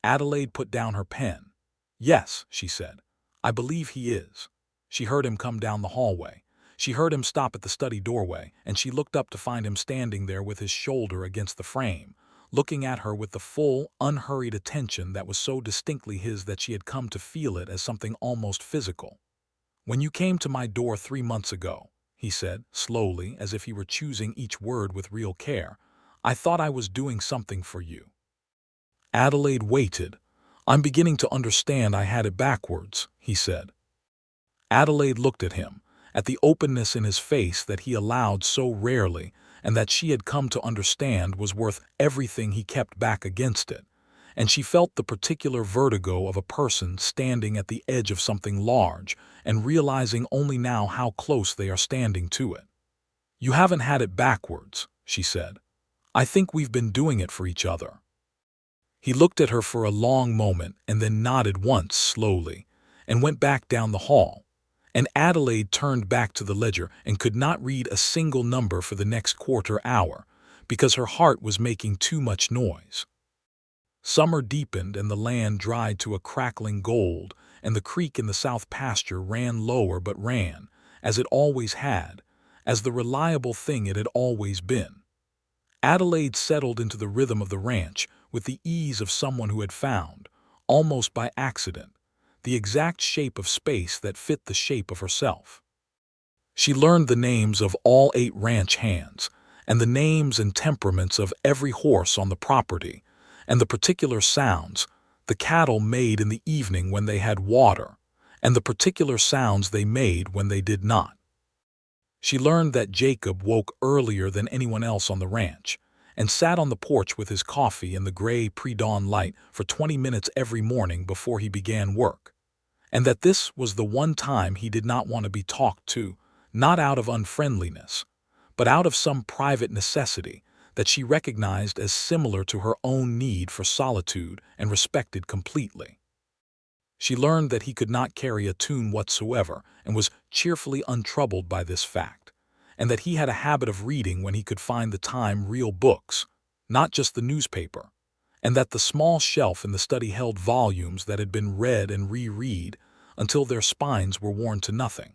Speaker 1: Adelaide put down her pen. "Yes," she said, "I believe he is." She heard him come down the hallway. She heard him stop at the study doorway, and she looked up to find him standing there with his shoulder against the frame, looking at her with the full, unhurried attention that was so distinctly his that she had come to feel it as something almost physical. "When you came to my door 3 months ago," he said, slowly, as if he were choosing each word with real care, "I thought I was doing something for you." Adelaide waited. "I'm beginning to understand I had it backwards," he said. Adelaide looked at him, at the openness in his face that he allowed so rarely, and that she had come to understand was worth everything he kept back against it, and she felt the particular vertigo of a person standing at the edge of something large and realizing only now how close they are standing to it. "You haven't had it backwards," she said. "I think we've been doing it for each other." He looked at her for a long moment and then nodded once slowly and went back down the hall. And Adelaide turned back to the ledger and could not read a single number for the next quarter hour because her heart was making too much noise. Summer deepened and the land dried to a crackling gold, and the creek in the south pasture ran lower, but ran, as it always had, as the reliable thing it had always been. Adelaide settled into the rhythm of the ranch with the ease of someone who had found, almost by accident, the exact shape of space that fit the shape of herself. She learned the names of all 8 ranch hands, and the names and temperaments of every horse on the property, and the particular sounds the cattle made in the evening when they had water, and the particular sounds they made when they did not. She learned that Jacob woke earlier than anyone else on the ranch, and sat on the porch with his coffee in the gray pre-dawn light for 20 minutes every morning before he began work, and that this was the one time he did not want to be talked to, not out of unfriendliness, but out of some private necessity that she recognized as similar to her own need for solitude and respected completely. She learned that he could not carry a tune whatsoever and was cheerfully untroubled by this fact, and that he had a habit of reading when he could find the time real books, not just the newspaper, and that the small shelf in the study held volumes that had been read and reread until their spines were worn to nothing.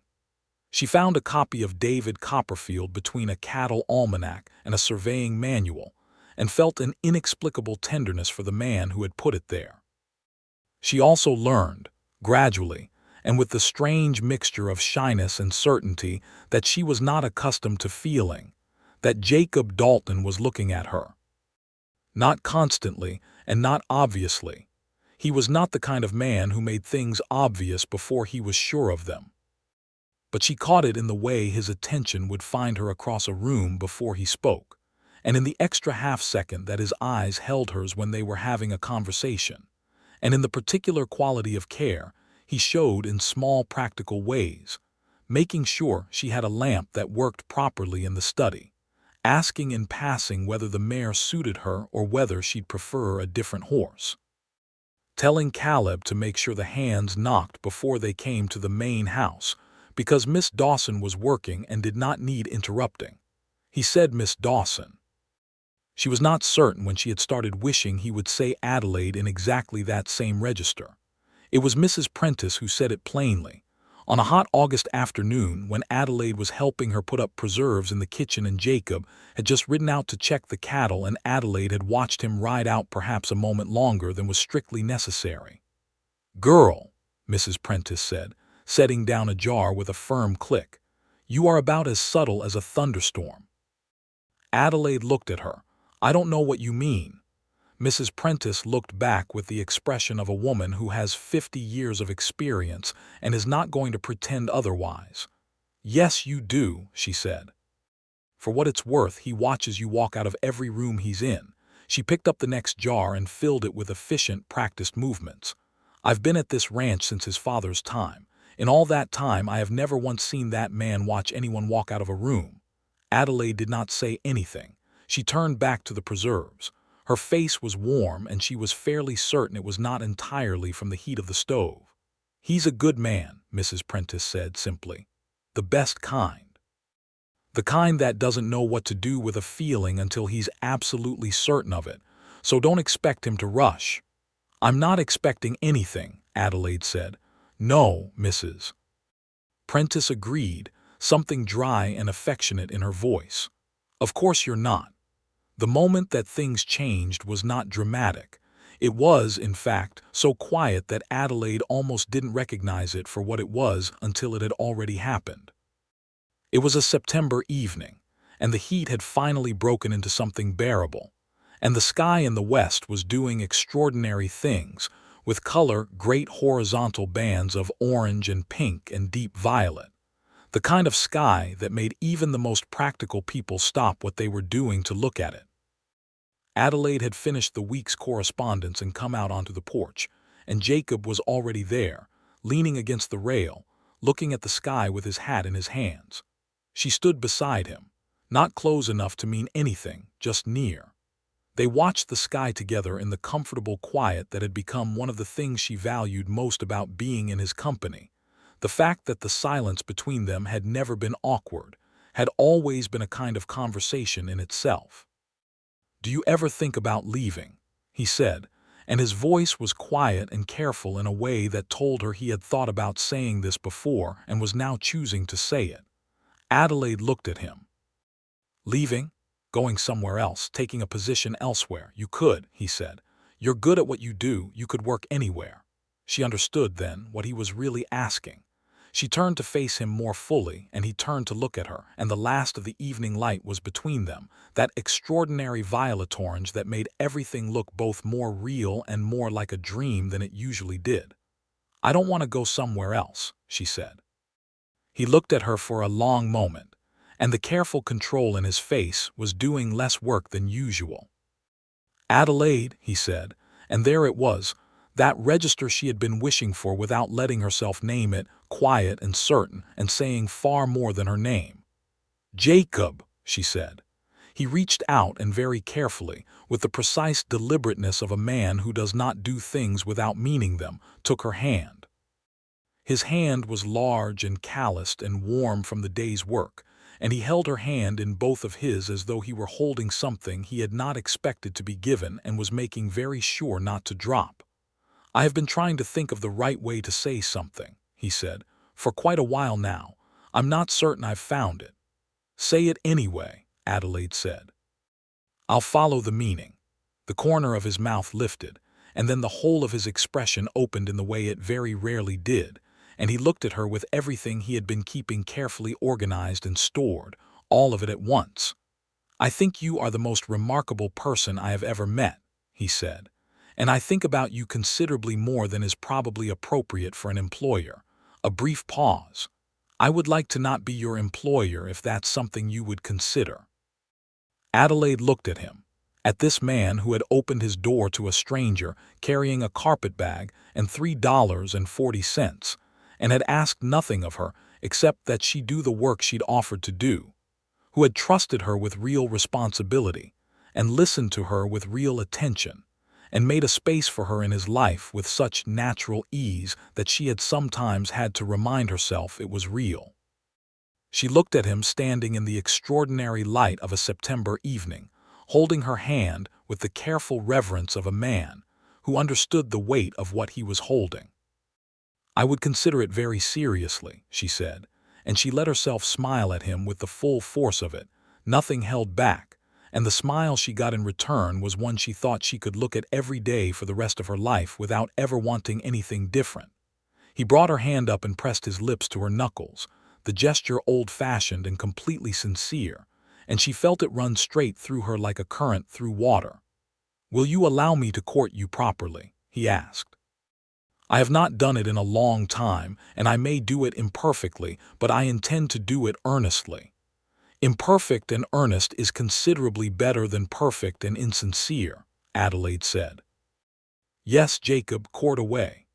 Speaker 1: She found a copy of David Copperfield between a cattle almanac and a surveying manual, and felt an inexplicable tenderness for the man who had put it there. She also learned, gradually, and with the strange mixture of shyness and certainty that she was not accustomed to feeling, that Jacob Dalton was looking at her. Not constantly and not obviously. He was not the kind of man who made things obvious before he was sure of them. But she caught it in the way his attention would find her across a room before he spoke, and in the extra half-second that his eyes held hers when they were having a conversation, and in the particular quality of care he showed in small practical ways, making sure she had a lamp that worked properly in the study, asking in passing whether the mare suited her or whether she'd prefer a different horse, telling Caleb to make sure the hands knocked before they came to the main house, because Miss Dawson was working and did not need interrupting. He said Miss Dawson. She was not certain when she had started wishing he would say Adelaide in exactly that same register. It was Mrs. Prentice who said it plainly. On a hot August afternoon, when Adelaide was helping her put up preserves in the kitchen and Jacob had just ridden out to check the cattle and Adelaide had watched him ride out perhaps a moment longer than was strictly necessary. "Girl," Mrs. Prentice said, setting down a jar with a firm click, "you are about as subtle as a thunderstorm." Adelaide looked at her, I don't know what you mean. Mrs. Prentice looked back with the expression of a woman who has 50 years of experience and is not going to pretend otherwise. Yes, you do, she said. For what it's worth, he watches you walk out of every room he's in. She picked up the next jar and filled it with efficient, practiced movements. I've been at this ranch since his father's time. In all that time, I have never once seen that man watch anyone walk out of a room. Adelaide did not say anything. She turned back to the preserves. Her face was warm, and she was fairly certain it was not entirely from the heat of the stove. He's a good man, Mrs. Prentice said simply. The best kind. The kind that doesn't know what to do with a feeling until he's absolutely certain of it, so don't expect him to rush. I'm not expecting anything, Adelaide said. No, Mrs. Prentice agreed, something dry and affectionate in her voice. Of course you're not. The moment that things changed was not dramatic. It was, in fact, so quiet that Adelaide almost didn't recognize it for what it was until it had already happened. It was a September evening, and the heat had finally broken into something bearable, and the sky in the west was doing extraordinary things, with color great horizontal bands of orange and pink and deep violet, the kind of sky that made even the most practical people stop what they were doing to look at it. Adelaide had finished the week's correspondence and come out onto the porch, and Jacob was already there, leaning against the rail, looking at the sky with his hat in his hands. She stood beside him, not close enough to mean anything, just near. They watched the sky together in the comfortable quiet that had become one of the things she valued most about being in his company. The fact that the silence between them had never been awkward, had always been a kind of conversation in itself. "Do you ever think about leaving?" he said, and his voice was quiet and careful in a way that told her he had thought about saying this before and was now choosing to say it. Adelaide looked at him. "Leaving? Going somewhere else, taking a position elsewhere. You could," he said. "You're good at what you do, you could work anywhere." She understood then what he was really asking. She turned to face him more fully, and he turned to look at her, and the last of the evening light was between them, that extraordinary violet orange that made everything look both more real and more like a dream than it usually did. "I don't want to go somewhere else," she said. He looked at her for a long moment, and the careful control in his face was doing less work than usual. "Adelaide," he said, and there it was, that register she had been wishing for without letting herself name it, quiet and certain, and saying far more than her name. "Jacob," she said. He reached out and very carefully, with the precise deliberateness of a man who does not do things without meaning them, took her hand. His hand was large and calloused and warm from the day's work, and he held her hand in both of his as though he were holding something he had not expected to be given and was making very sure not to drop. "I have been trying to think of the right way to say something," he said, "for quite a while now. I'm not certain I've found it." "Say it anyway," Adelaide said. "I'll follow the meaning." The corner of his mouth lifted, and then the whole of his expression opened in the way it very rarely did, and he looked at her with everything he had been keeping carefully organized and stored, all of it at once. "I think you are the most remarkable person I have ever met," he said, "and I think about you considerably more than is probably appropriate for an employer." A brief pause. "I would like to not be your employer if that's something you would consider." Adelaide looked at him, at this man who had opened his door to a stranger carrying a carpet-bag and $3.40, and had asked nothing of her except that she do the work she'd offered to do, who had trusted her with real responsibility, and listened to her with real attention, and made a space for her in his life with such natural ease that she had sometimes had to remind herself it was real. She looked at him standing in the extraordinary light of a September evening, holding her hand with the careful reverence of a man who understood the weight of what he was holding. "I would consider it very seriously," she said, and she let herself smile at him with the full force of it, nothing held back, and the smile she got in return was one she thought she could look at every day for the rest of her life without ever wanting anything different. He brought her hand up and pressed his lips to her knuckles, the gesture old-fashioned and completely sincere, and she felt it run straight through her like a current through water. "Will you allow me to court you properly?" he asked. "I have not done it in a long time, and I may do it imperfectly, but I intend to do it earnestly." "Imperfect and earnest is considerably better than perfect and insincere," Adelaide said. "Yes, Jacob, court away."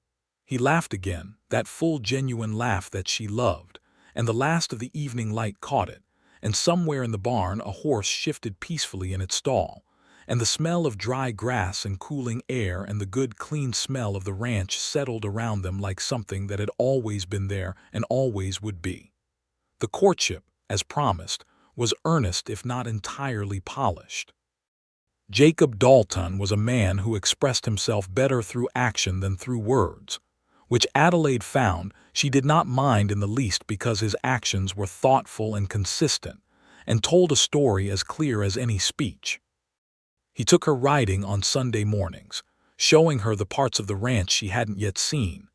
Speaker 1: He laughed again, that full genuine laugh that she loved, and the last of the evening light caught it, and somewhere in the barn a horse shifted peacefully in its stall, and the smell of dry grass and cooling air and the good clean smell of the ranch settled around them like something that had always been there and always would be. The courtship, as promised, was earnest if not entirely polished. Jacob Dalton was a man who expressed himself better through action than through words, which Adelaide found she did not mind in the least because his actions were thoughtful and consistent, and told a story as clear as any speech. He took her riding on Sunday mornings, showing her the parts of the ranch she hadn't yet seen,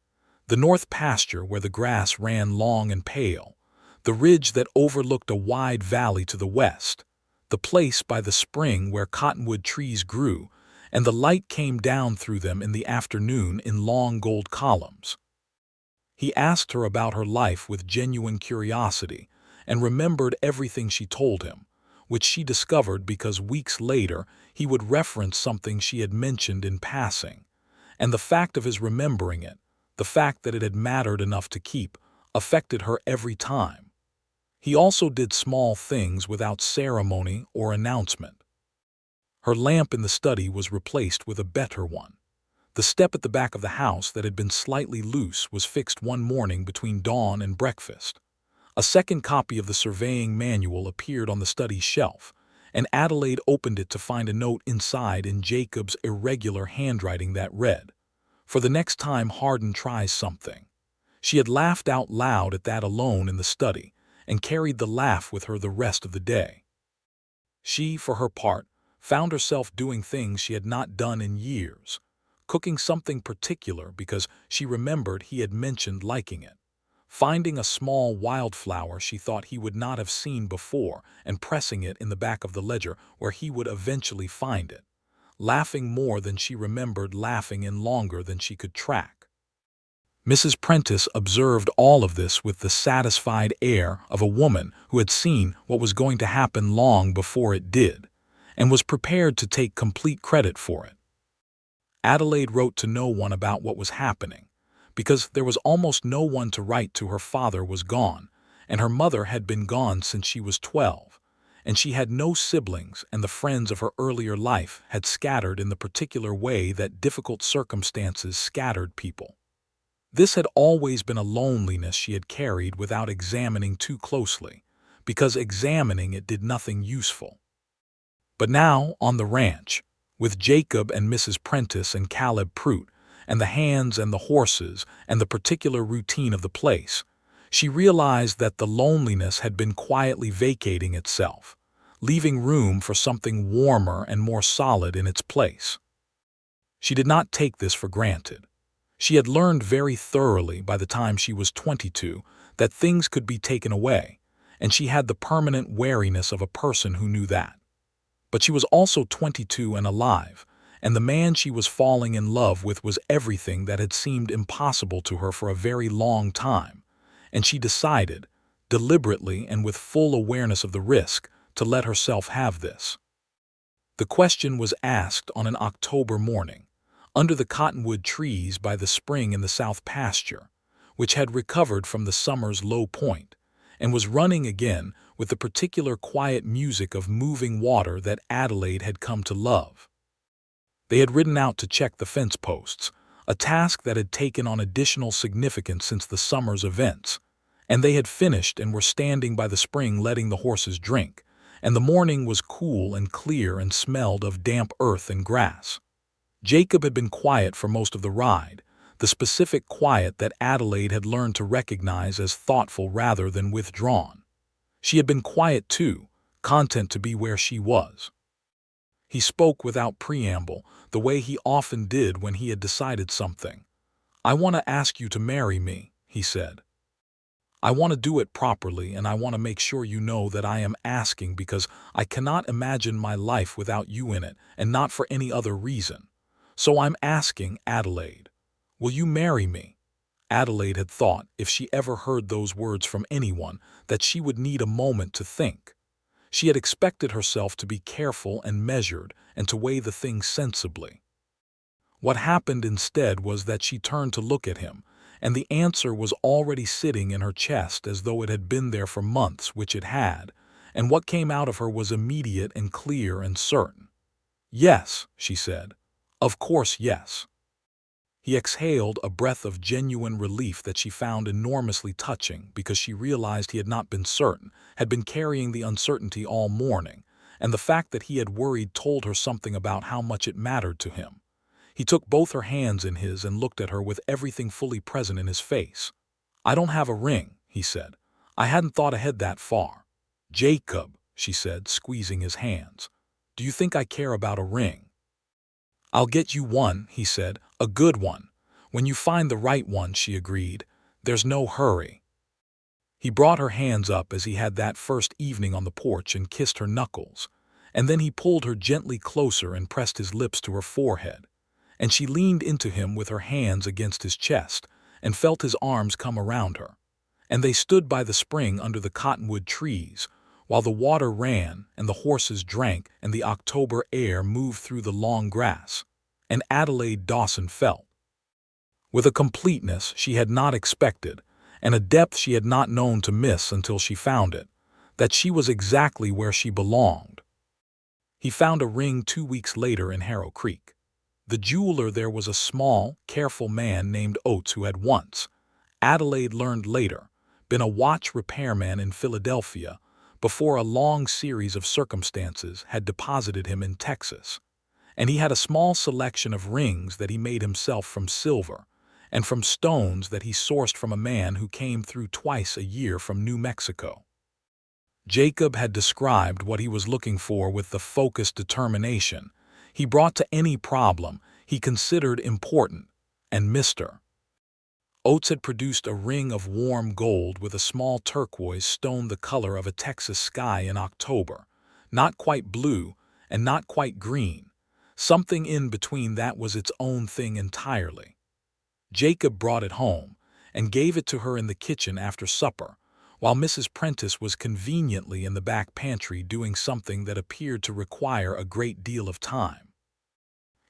Speaker 1: the north pasture where the grass ran long and pale, the ridge that overlooked a wide valley to the west, the place by the spring where cottonwood trees grew, and the light came down through them in the afternoon in long gold columns. He asked her about her life with genuine curiosity, and remembered everything she told him, which she discovered because weeks later he would reference something she had mentioned in passing, and the fact of his remembering it, the fact that it had mattered enough to keep, affected her every time. He also did small things without ceremony or announcement. Her lamp in the study was replaced with a better one. The step at the back of the house that had been slightly loose was fixed one morning between dawn and breakfast. A second copy of the surveying manual appeared on the study shelf, and Adelaide opened it to find a note inside in Jacob's irregular handwriting that read, "For the next time Hardin tries something." She had laughed out loud at that alone in the study, and carried the laugh with her the rest of the day. She, for her part, found herself doing things she had not done in years, cooking something particular because she remembered he had mentioned liking it, finding a small wildflower she thought he would not have seen before and pressing it in the back of the ledger where he would eventually find it, laughing more than she remembered laughing in longer than she could track. Mrs. Prentice observed all of this with the satisfied air of a woman who had seen what was going to happen long before it did, and was prepared to take complete credit for it. Adelaide wrote to no one about what was happening, because there was almost no one to write to. Her father was gone, and her mother had been gone since she was 12, and she had no siblings, and the friends of her earlier life had scattered in the particular way that difficult circumstances scattered people. This had always been a loneliness she had carried without examining too closely, because examining it did nothing useful. But now, on the ranch, with Jacob and Mrs. Prentice and Caleb Prout, and the hands and the horses and the particular routine of the place, she realized that the loneliness had been quietly vacating itself, leaving room for something warmer and more solid in its place. She did not take this for granted. She had learned very thoroughly by the time she was 22 that things could be taken away, and she had the permanent wariness of a person who knew that. But she was also 22 and alive, and the man she was falling in love with was everything that had seemed impossible to her for a very long time, and she decided, deliberately and with full awareness of the risk, to let herself have this. The question was asked on an October morning, under the cottonwood trees by the spring in the south pasture, which had recovered from the summer's low point, and was running again with the particular quiet music of moving water that Adelaide had come to love. They had ridden out to check the fence posts, a task that had taken on additional significance since the summer's events, and they had finished and were standing by the spring letting the horses drink, and the morning was cool and clear and smelled of damp earth and grass. Jacob had been quiet for most of the ride, the specific quiet that Adelaide had learned to recognize as thoughtful rather than withdrawn. She had been quiet too, content to be where she was. He spoke without preamble, the way he often did when he had decided something. "I want to ask you to marry me," he said. I want to do it properly, and I want to make sure you know that I am asking because I cannot imagine my life without you in it, and not for any other reason. So I'm asking, Adelaide, will you marry me?" Adelaide had thought, if she ever heard those words from anyone, that she would need a moment to think. She had expected herself to be careful and measured and to weigh the thing sensibly. What happened instead was that she turned to look at him, and the answer was already sitting in her chest as though it had been there for months, which it had, and what came out of her was immediate and clear and certain. "Yes," she said. "Of course, yes." He exhaled a breath of genuine relief that she found enormously touching because she realized he had not been certain, had been carrying the uncertainty all morning, and the fact that he had worried told her something about how much it mattered to him. He took both her hands in his and looked at her with everything fully present in his face. "I don't have a ring," he said. "I hadn't thought ahead that far." "Jacob," she said, squeezing his hands, "do you think I care about a ring?" "I'll get you one," he said, "a good one. When you find the right one," she agreed. "There's no hurry." He brought her hands up as he had that first evening on the porch and kissed her knuckles, and then he pulled her gently closer and pressed his lips to her forehead, and she leaned into him with her hands against his chest and felt his arms come around her, and they stood by the spring under the cottonwood trees, while the water ran and the horses drank and the October air moved through the long grass, and Adelaide Dawson felt, with a completeness she had not expected and a depth she had not known to miss until she found it, that she was exactly where she belonged. He found a ring 2 weeks later in Harrow Creek. The jeweler there was a small, careful man named Oates who had once, Adelaide learned later, been a watch repairman in Philadelphia before a long series of circumstances had deposited him in Texas, and he had a small selection of rings that he made himself from silver and from stones that he sourced from a man who came through twice a year from New Mexico. Jacob had described what he was looking for with the focused determination he brought to any problem he considered important, and Mr. Oates had produced a ring of warm gold with a small turquoise stone the color of a Texas sky in October, not quite blue and not quite green. Something in between that was its own thing entirely. Jacob brought it home and gave it to her in the kitchen after supper, while Mrs. Prentice was conveniently in the back pantry doing something that appeared to require a great deal of time.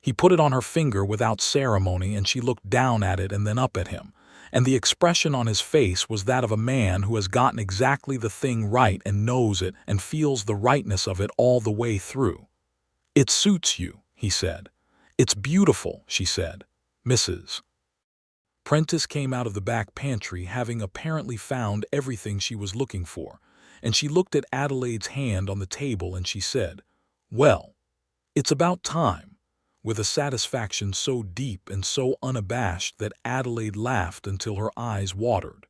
Speaker 1: He put it on her finger without ceremony, and she looked down at it and then up at him, and the expression on his face was that of a man who has gotten exactly the thing right and knows it and feels the rightness of it all the way through. "It suits you," he said. "It's beautiful," she said. Mrs. Prentice came out of the back pantry having apparently found everything she was looking for, and she looked at Adelaide's hand on the table and she said, "Well, it's about time," with a satisfaction so deep and so unabashed that Adelaide laughed until her eyes watered.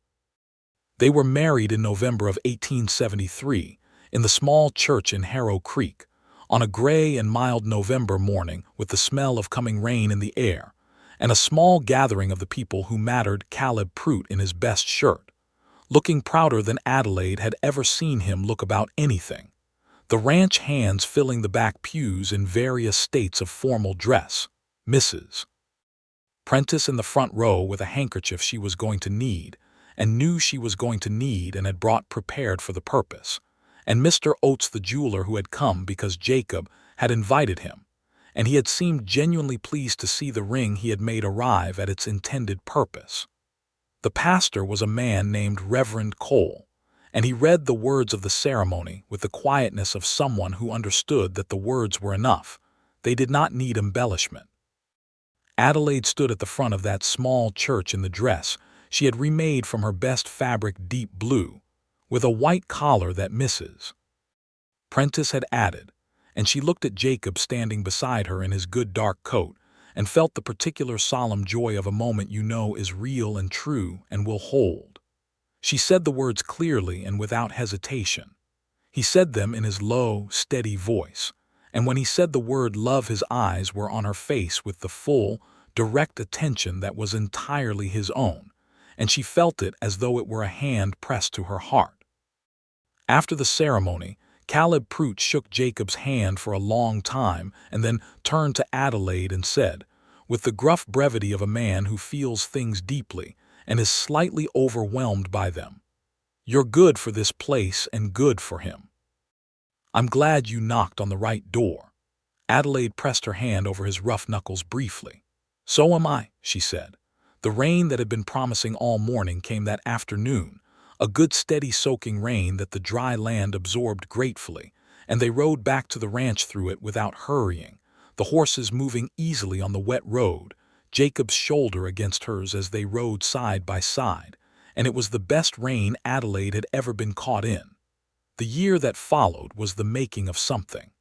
Speaker 1: They were married in November of 1873 in the small church in Harrow Creek, on a gray and mild November morning with the smell of coming rain in the air, and a small gathering of the people who mattered. Caleb Prout in his best shirt, looking prouder than Adelaide had ever seen him look about anything. The ranch hands filling the back pews in various states of formal dress. Mrs. Prentice in the front row with a handkerchief she was going to need, and knew she was going to need and had brought prepared for the purpose, and Mr. Oates the jeweler who had come because Jacob had invited him, and he had seemed genuinely pleased to see the ring he had made arrive at its intended purpose. The pastor was a man named Reverend Cole, and he read the words of the ceremony with the quietness of someone who understood that the words were enough. They did not need embellishment. Adelaide stood at the front of that small church in the dress she had remade from her best fabric, deep blue, with a white collar that Mrs. Prentice had added, and she looked at Jacob standing beside her in his good dark coat and felt the particular solemn joy of a moment you know is real and true and will hold. She said the words clearly and without hesitation. He said them in his low, steady voice, and when he said the word love his eyes were on her face with the full, direct attention that was entirely his own, and she felt it as though it were a hand pressed to her heart. After the ceremony, Caleb Prout shook Jacob's hand for a long time and then turned to Adelaide and said, with the gruff brevity of a man who feels things deeply and is slightly overwhelmed by them, "You're good for this place and good for him. I'm glad you knocked on the right door." Adelaide pressed her hand over his rough knuckles briefly. "So am I," she said. The rain that had been promising all morning came that afternoon, a good steady soaking rain that the dry land absorbed gratefully, and they rode back to the ranch through it without hurrying, the horses moving easily on the wet road, Jacob's shoulder against hers as they rode side by side, and it was the best rain Adelaide had ever been caught in. The year that followed was the making of something.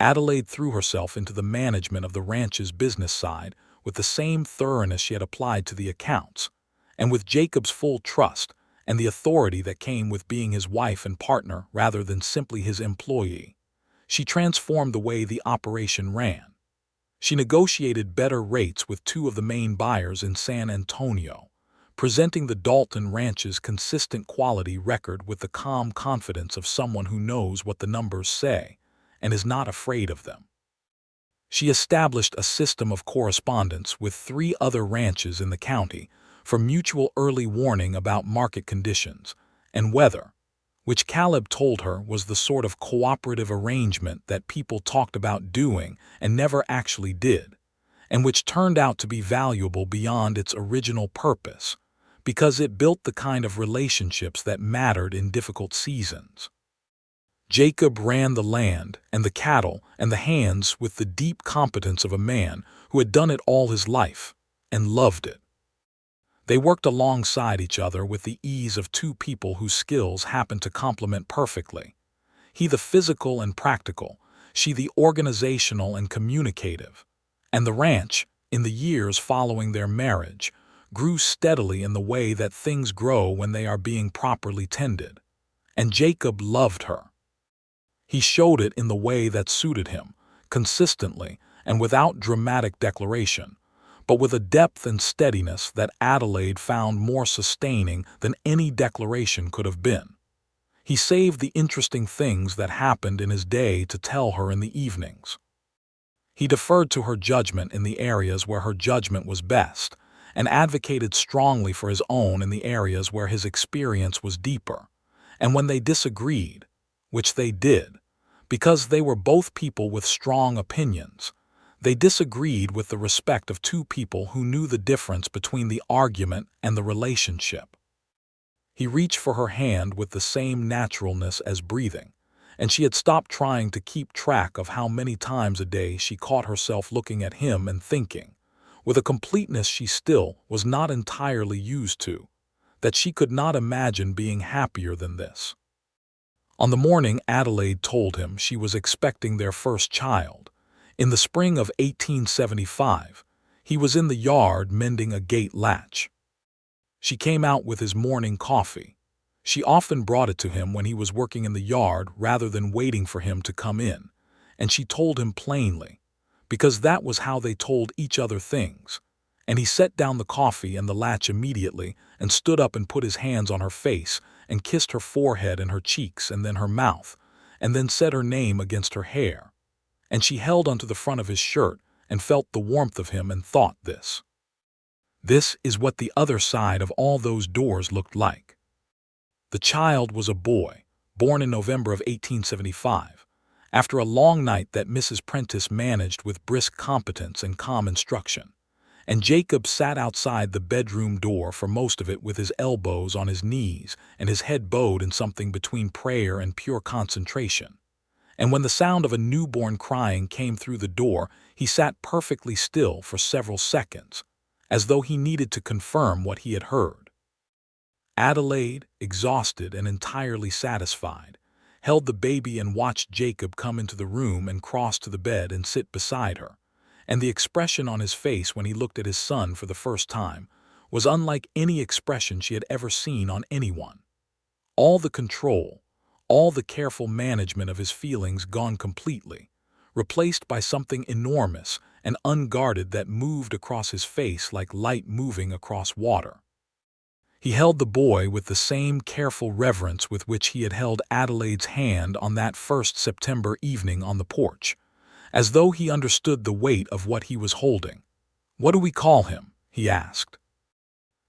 Speaker 1: Adelaide threw herself into the management of the ranch's business side with the same thoroughness she had applied to the accounts, and with Jacob's full trust and the authority that came with being his wife and partner rather than simply his employee. She transformed the way the operation ran. She negotiated better rates with two of the main buyers in San Antonio, presenting the Dalton Ranch's consistent quality record with the calm confidence of someone who knows what the numbers say and is not afraid of them. She established a system of correspondence with 3 other ranches in the county for mutual early warning about market conditions and weather, which Caleb told her was the sort of cooperative arrangement that people talked about doing and never actually did, and which turned out to be valuable beyond its original purpose, because it built the kind of relationships that mattered in difficult seasons. Jacob ran the land and the cattle and the hands with the deep competence of a man who had done it all his life and loved it. They worked alongside each other with the ease of two people whose skills happened to complement perfectly. He the physical and practical, she the organizational and communicative. And the ranch, in the years following their marriage, grew steadily in the way that things grow when they are being properly tended. And Jacob loved her. He showed it in the way that suited him, consistently and without dramatic declaration, but with a depth and steadiness that Adelaide found more sustaining than any declaration could have been. He saved the interesting things that happened in his day to tell her in the evenings. He deferred to her judgment in the areas where her judgment was best, and advocated strongly for his own in the areas where his experience was deeper. And when they disagreed, which they did, because they were both people with strong opinions, they disagreed with the respect of two people who knew the difference between the argument and the relationship. He reached for her hand with the same naturalness as breathing, and she had stopped trying to keep track of how many times a day she caught herself looking at him and thinking, with a completeness she still was not entirely used to, that she could not imagine being happier than this. On the morning Adelaide told him she was expecting their first child, in the spring of 1875, he was in the yard mending a gate latch. She came out with his morning coffee. She often brought it to him when he was working in the yard rather than waiting for him to come in, and she told him plainly, because that was how they told each other things, and he set down the coffee and the latch immediately and stood up and put his hands on her face and kissed her forehead and her cheeks and then her mouth, and then said her name against her hair. And she held onto the front of his shirt and felt the warmth of him and thought this. This is what the other side of all those doors looked like. The child was a boy, born in November of 1875, after a long night that Mrs. Prentice managed with brisk competence and calm instruction, and Jacob sat outside the bedroom door for most of it with his elbows on his knees and his head bowed in something between prayer and pure concentration. And when the sound of a newborn crying came through the door, he sat perfectly still for several seconds, as though he needed to confirm what he had heard. Adelaide, exhausted and entirely satisfied, held the baby and watched Jacob come into the room and cross to the bed and sit beside her, and the expression on his face when he looked at his son for the first time was unlike any expression she had ever seen on anyone. All the control, all the careful management of his feelings gone completely, replaced by something enormous and unguarded that moved across his face like light moving across water. He held the boy with the same careful reverence with which he had held Adelaide's hand on that first September evening on the porch, as though he understood the weight of what he was holding. "What do we call him?" he asked.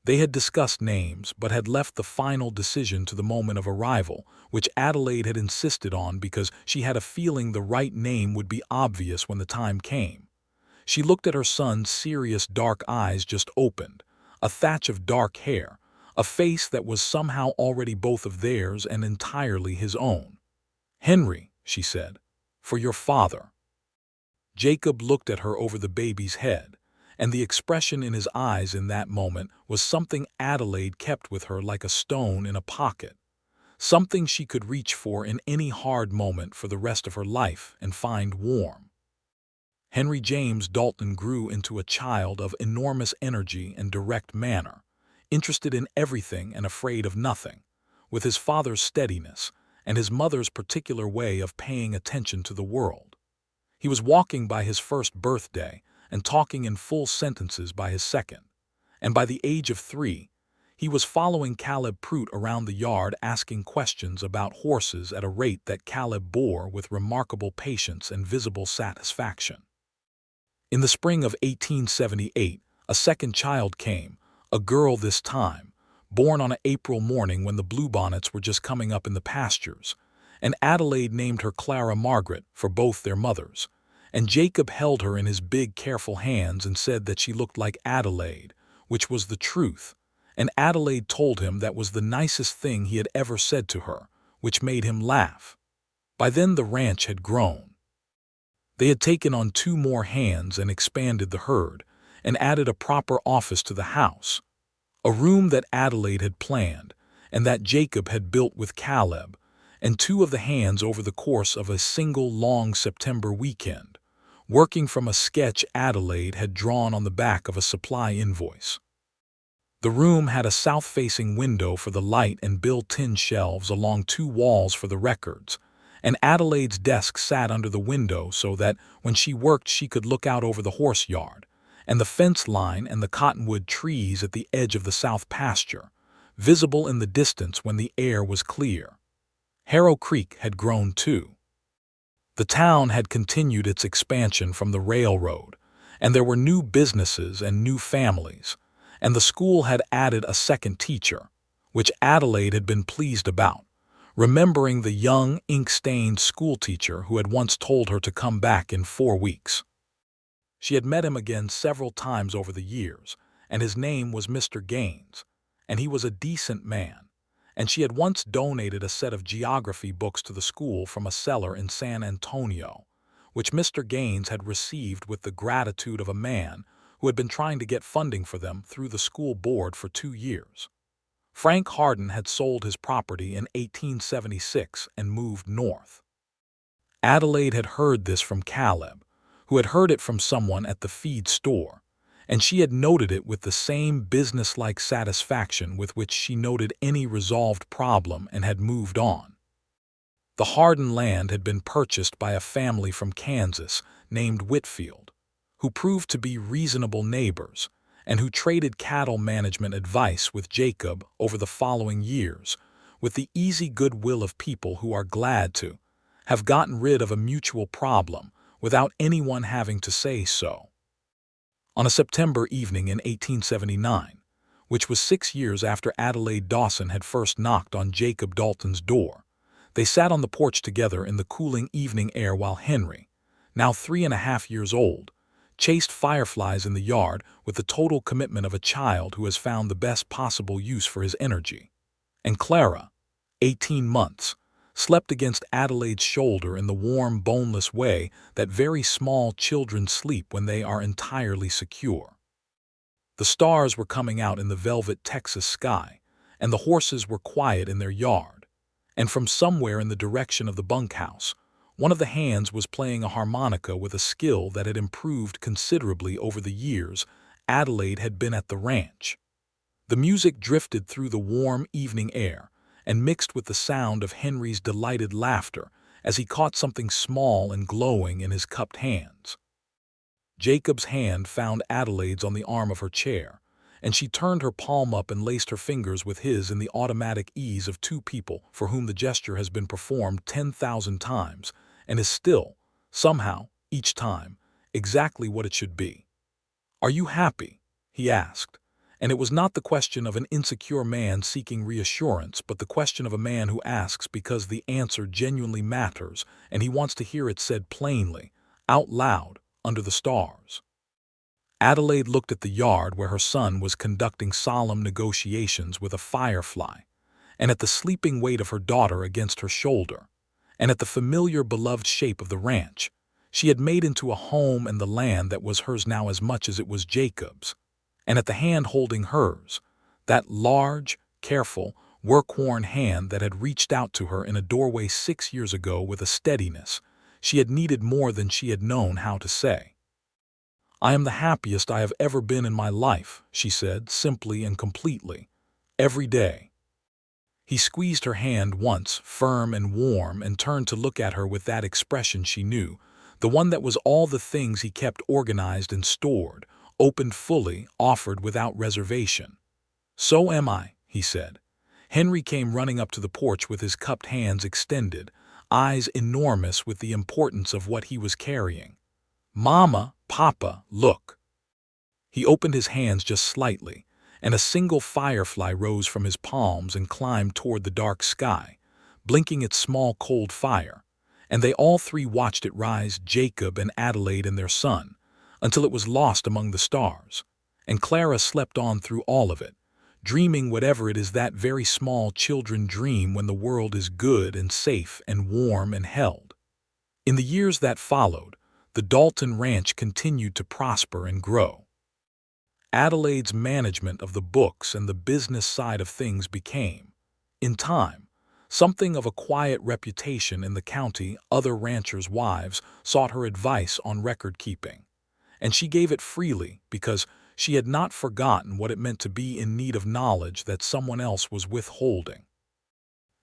Speaker 1: They had discussed names, but had left the final decision to the moment of arrival, which Adelaide had insisted on because she had a feeling the right name would be obvious when the time came. She looked at her son's serious dark eyes just opened, a thatch of dark hair, a face that was somehow already both of theirs and entirely his own. "Henry," she said, "for your father." Jacob looked at her over the baby's head, and the expression in his eyes in that moment was something Adelaide kept with her like a stone in a pocket, something she could reach for in any hard moment for the rest of her life and find warm. Henry James Dalton grew into a child of enormous energy and direct manner, interested in everything and afraid of nothing, with his father's steadiness and his mother's particular way of paying attention to the world. He was walking by his first birthday and talking in full sentences by his second, and by the age of 3, he was following Caleb Prout around the yard asking questions about horses at a rate that Caleb bore with remarkable patience and visible satisfaction. In the spring of 1878, a second child came, a girl this time, born on an April morning when the bluebonnets were just coming up in the pastures, and Adelaide named her Clara Margaret for both their mothers, and Jacob held her in his big, careful hands and said that she looked like Adelaide, which was the truth, and Adelaide told him that was the nicest thing he had ever said to her, which made him laugh. By then the ranch had grown. They had taken on 2 more hands and expanded the herd, and added a proper office to the house, a room that Adelaide had planned, and that Jacob had built with Caleb, and 2 of the hands over the course of a single long September weekend, working from a sketch Adelaide had drawn on the back of a supply invoice. The room had a south-facing window for the light and built-in shelves along 2 walls for the records, and Adelaide's desk sat under the window so that when she worked she could look out over the horse yard, and the fence line and the cottonwood trees at the edge of the south pasture, visible in the distance when the air was clear. Harrow Creek had grown too. The town had continued its expansion from the railroad, and there were new businesses and new families, and the school had added a second teacher, which Adelaide had been pleased about, remembering the young, ink-stained schoolteacher who had once told her to come back in 4 weeks. She had met him again several times over the years, and his name was Mr. Gaines, and he was a decent man, and she had once donated a set of geography books to the school from a cellar in San Antonio, which Mr. Gaines had received with the gratitude of a man who had been trying to get funding for them through the school board for 2 years. Frank Harden had sold his property in 1876 and moved north. Adelaide had heard this from Caleb, who had heard it from someone at the feed store, and she had noted it with the same businesslike satisfaction with which she noted any resolved problem and had moved on. The Harden land had been purchased by a family from Kansas named Whitfield, who proved to be reasonable neighbors, and who traded cattle management advice with Jacob over the following years, with the easy goodwill of people who are glad to have gotten rid of a mutual problem without anyone having to say so. On a September evening in 1879, which was 6 years after Adelaide Dawson had first knocked on Jacob Dalton's door, they sat on the porch together in the cooling evening air while Henry, now 3½ years old, chased fireflies in the yard with the total commitment of a child who has found the best possible use for his energy, and Clara, 18 months, slept against Adelaide's shoulder in the warm, boneless way that very small children sleep when they are entirely secure. The stars were coming out in the velvet Texas sky, and the horses were quiet in their yard, and from somewhere in the direction of the bunkhouse, one of the hands was playing a harmonica with a skill that had improved considerably over the years Adelaide had been at the ranch. The music drifted through the warm evening air and mixed with the sound of Henry's delighted laughter as he caught something small and glowing in his cupped hands. Jacob's hand found Adelaide's on the arm of her chair, and she turned her palm up and laced her fingers with his in the automatic ease of two people for whom the gesture has been performed 10,000 times and is still, somehow, each time, exactly what it should be. "Are you happy?" he asked. And it was not the question of an insecure man seeking reassurance, but the question of a man who asks because the answer genuinely matters and he wants to hear it said plainly, out loud, under the stars. Adelaide looked at the yard where her son was conducting solemn negotiations with a firefly, and at the sleeping weight of her daughter against her shoulder, and at the familiar beloved shape of the ranch she had made into a home and the land that was hers now as much as it was Jacob's, and at the hand holding hers, that large, careful, work-worn hand that had reached out to her in a doorway 6 years ago with a steadiness she had needed more than she had known how to say. "I am the happiest I have ever been in my life," she said, simply and completely, "every day." He squeezed her hand once, firm and warm, and turned to look at her with that expression she knew, the one that was all the things he kept organized and stored, opened fully, offered without reservation. "So am I," he said. Henry came running up to the porch with his cupped hands extended, eyes enormous with the importance of what he was carrying. "Mama, Papa, look." He opened his hands just slightly, and a single firefly rose from his palms and climbed toward the dark sky, blinking its small cold fire, and they all three watched it rise, Jacob and Adelaide and their son, until it was lost among the stars, and Clara slept on through all of it, dreaming whatever it is that very small children dream when the world is good and safe and warm and held. In the years that followed, the Dalton ranch continued to prosper and grow. Adelaide's management of the books and the business side of things became, in time, something of a quiet reputation in the county. Other ranchers' wives sought her advice on record-keeping, and she gave it freely because she had not forgotten what it meant to be in need of knowledge that someone else was withholding.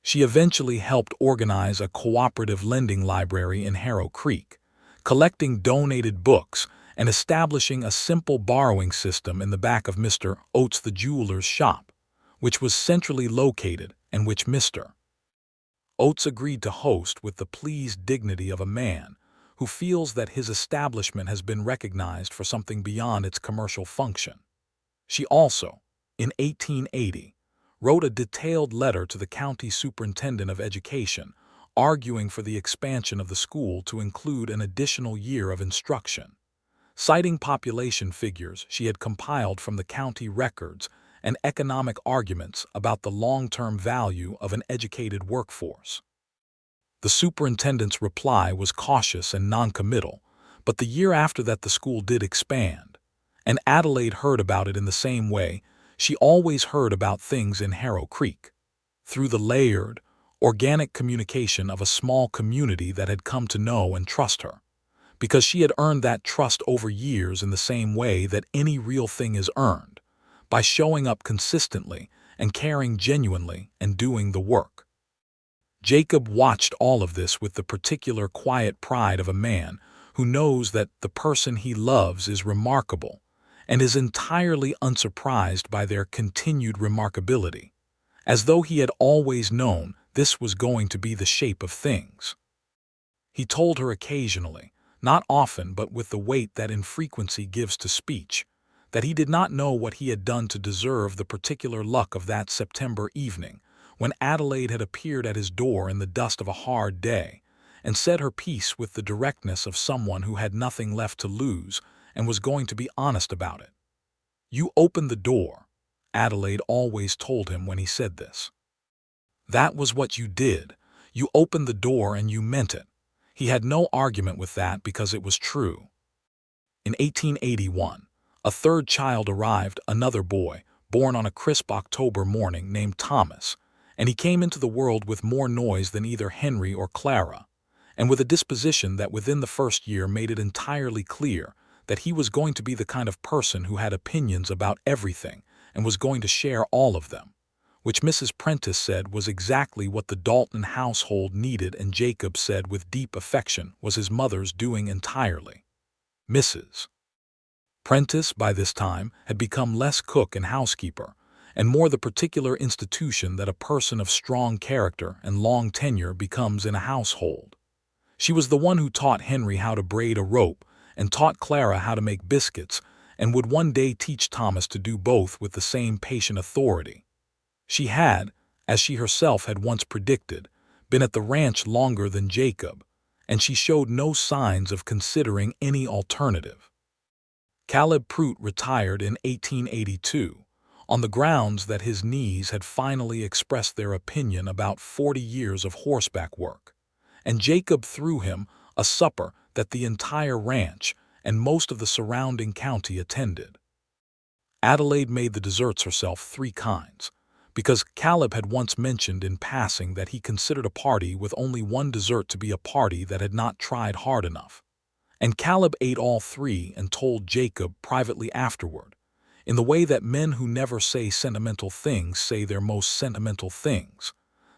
Speaker 1: She eventually helped organize a cooperative lending library in Harrow Creek, collecting donated books and establishing a simple borrowing system in the back of Mr. Oates the jeweler's shop, which was centrally located and which Mr. Oates agreed to host with the pleased dignity of a man who feels that his establishment has been recognized for something beyond its commercial function. She also, in 1880, wrote a detailed letter to the county superintendent of education arguing for the expansion of the school to include an additional year of instruction, citing population figures she had compiled from the county records and economic arguments about the long-term value of an educated workforce. The superintendent's reply was cautious and noncommittal, but the year after that the school did expand, and Adelaide heard about it in the same way she always heard about things in Harrow Creek, through the layered, organic communication of a small community that had come to know and trust her, because she had earned that trust over years in the same way that any real thing is earned, by showing up consistently and caring genuinely and doing the work. Jacob watched all of this with the particular quiet pride of a man who knows that the person he loves is remarkable and is entirely unsurprised by their continued remarkability, as though he had always known this was going to be the shape of things. He told her occasionally, not often but with the weight that infrequency gives to speech, that he did not know what he had done to deserve the particular luck of that September evening when Adelaide had appeared at his door in the dust of a hard day and said her piece with the directness of someone who had nothing left to lose and was going to be honest about it. "You opened the door," Adelaide always told him when he said this. "That was what you did. You opened the door and you meant it." He had no argument with that because it was true. In 1881, a third child arrived, another boy, born on a crisp October morning, named Thomas, and he came into the world with more noise than either Henry or Clara, and with a disposition that within the first year made it entirely clear that he was going to be the kind of person who had opinions about everything and was going to share all of them, which Mrs. Prentice said was exactly what the Dalton household needed, and Jacob said with deep affection was his mother's doing entirely. Mrs. Prentice, by this time, had become less cook and housekeeper, and more the particular institution that a person of strong character and long tenure becomes in a household. She was the one who taught Henry how to braid a rope and taught Clara how to make biscuits, and would one day teach Thomas to do both with the same patient authority. She had, as she herself had once predicted, been at the ranch longer than Jacob, and she showed no signs of considering any alternative. Caleb Prout retired in 1882, on the grounds that his knees had finally expressed their opinion about 40 years of horseback work, and Jacob threw him a supper that the entire ranch and most of the surrounding county attended. Adelaide made the desserts herself 3 kinds, because Caleb had once mentioned in passing that he considered a party with only one dessert to be a party that had not tried hard enough. And Caleb ate all 3 and told Jacob privately afterward, in the way that men who never say sentimental things say their most sentimental things,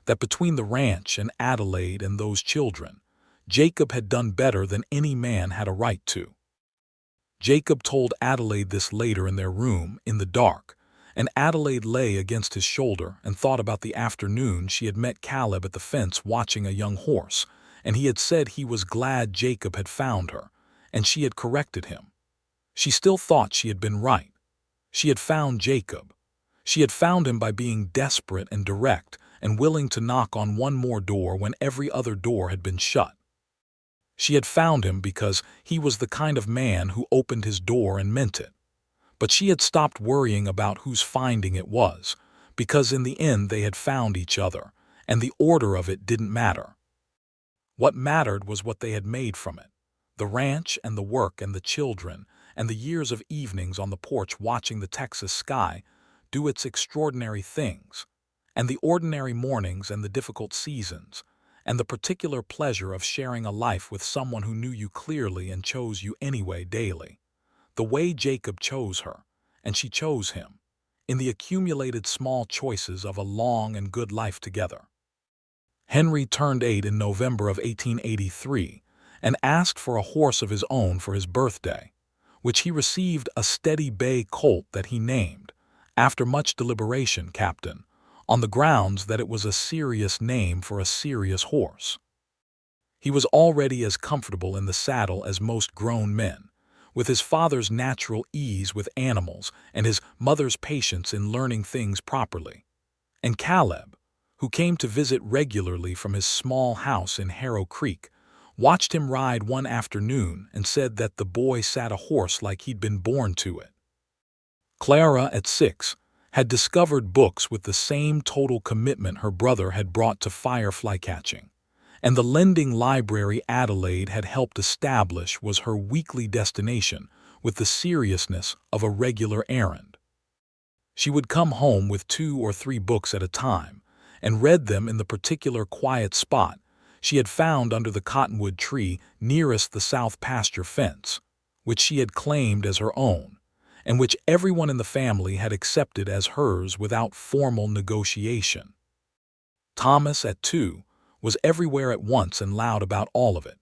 Speaker 1: that between the ranch and Adelaide and those children, Jacob had done better than any man had a right to. Jacob told Adelaide this later in their room, in the dark, and Adelaide lay against his shoulder and thought about the afternoon she had met Caleb at the fence watching a young horse, and he had said he was glad Jacob had found her, and she had corrected him. She still thought she had been right. She had found Jacob. She had found him by being desperate and direct and willing to knock on one more door when every other door had been shut. She had found him because he was the kind of man who opened his door and meant it. But she had stopped worrying about whose finding it was, because in the end they had found each other, and the order of it didn't matter. What mattered was what they had made from it, the ranch and the work and the children, and the years of evenings on the porch watching the Texas sky do its extraordinary things, and the ordinary mornings and the difficult seasons, and the particular pleasure of sharing a life with someone who knew you clearly and chose you anyway daily, the way Jacob chose her, and she chose him, in the accumulated small choices of a long and good life together. Henry turned 8 in November of 1883 and asked for a horse of his own for his birthday, which he received a steady bay colt that he named, after much deliberation, Captain, on the grounds that it was a serious name for a serious horse. He was already as comfortable in the saddle as most grown men, with his father's natural ease with animals and his mother's patience in learning things properly. And Caleb, who came to visit regularly from his small house in Harrow Creek, watched him ride one afternoon and said that the boy sat a horse like he'd been born to it. Clara, at 6, had discovered books with the same total commitment her brother had brought to firefly catching, and the lending library Adelaide had helped establish was her weekly destination with the seriousness of a regular errand. She would come home with 2 or 3 books at a time, and read them in the particular quiet spot she had found under the cottonwood tree nearest the south pasture fence, which she had claimed as her own, and which everyone in the family had accepted as hers without formal negotiation. Thomas, at 2, was everywhere at once and loud about all of it,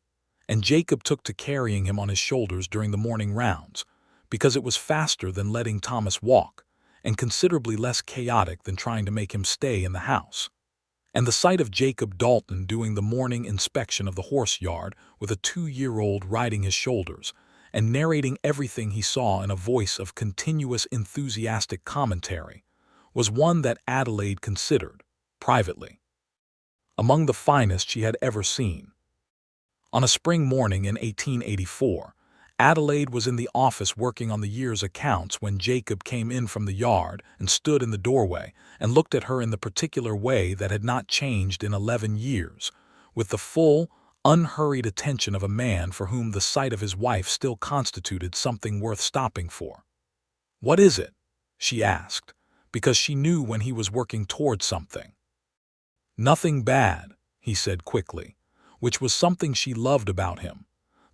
Speaker 1: and Jacob took to carrying him on his shoulders during the morning rounds, because it was faster than letting Thomas walk, and considerably less chaotic than trying to make him stay in the house. And the sight of Jacob Dalton doing the morning inspection of the horse yard with a 2-year-old riding his shoulders, and narrating everything he saw in a voice of continuous enthusiastic commentary, was one that Adelaide considered, privately, among the finest she had ever seen. On a spring morning in 1884, Adelaide was in the office working on the year's accounts when Jacob came in from the yard and stood in the doorway and looked at her in the particular way that had not changed in 11 years, with the full, unhurried attention of a man for whom the sight of his wife still constituted something worth stopping for. "What is it?" she asked, because she knew when he was working toward something. "Nothing bad," he said quickly, which was something she loved about him,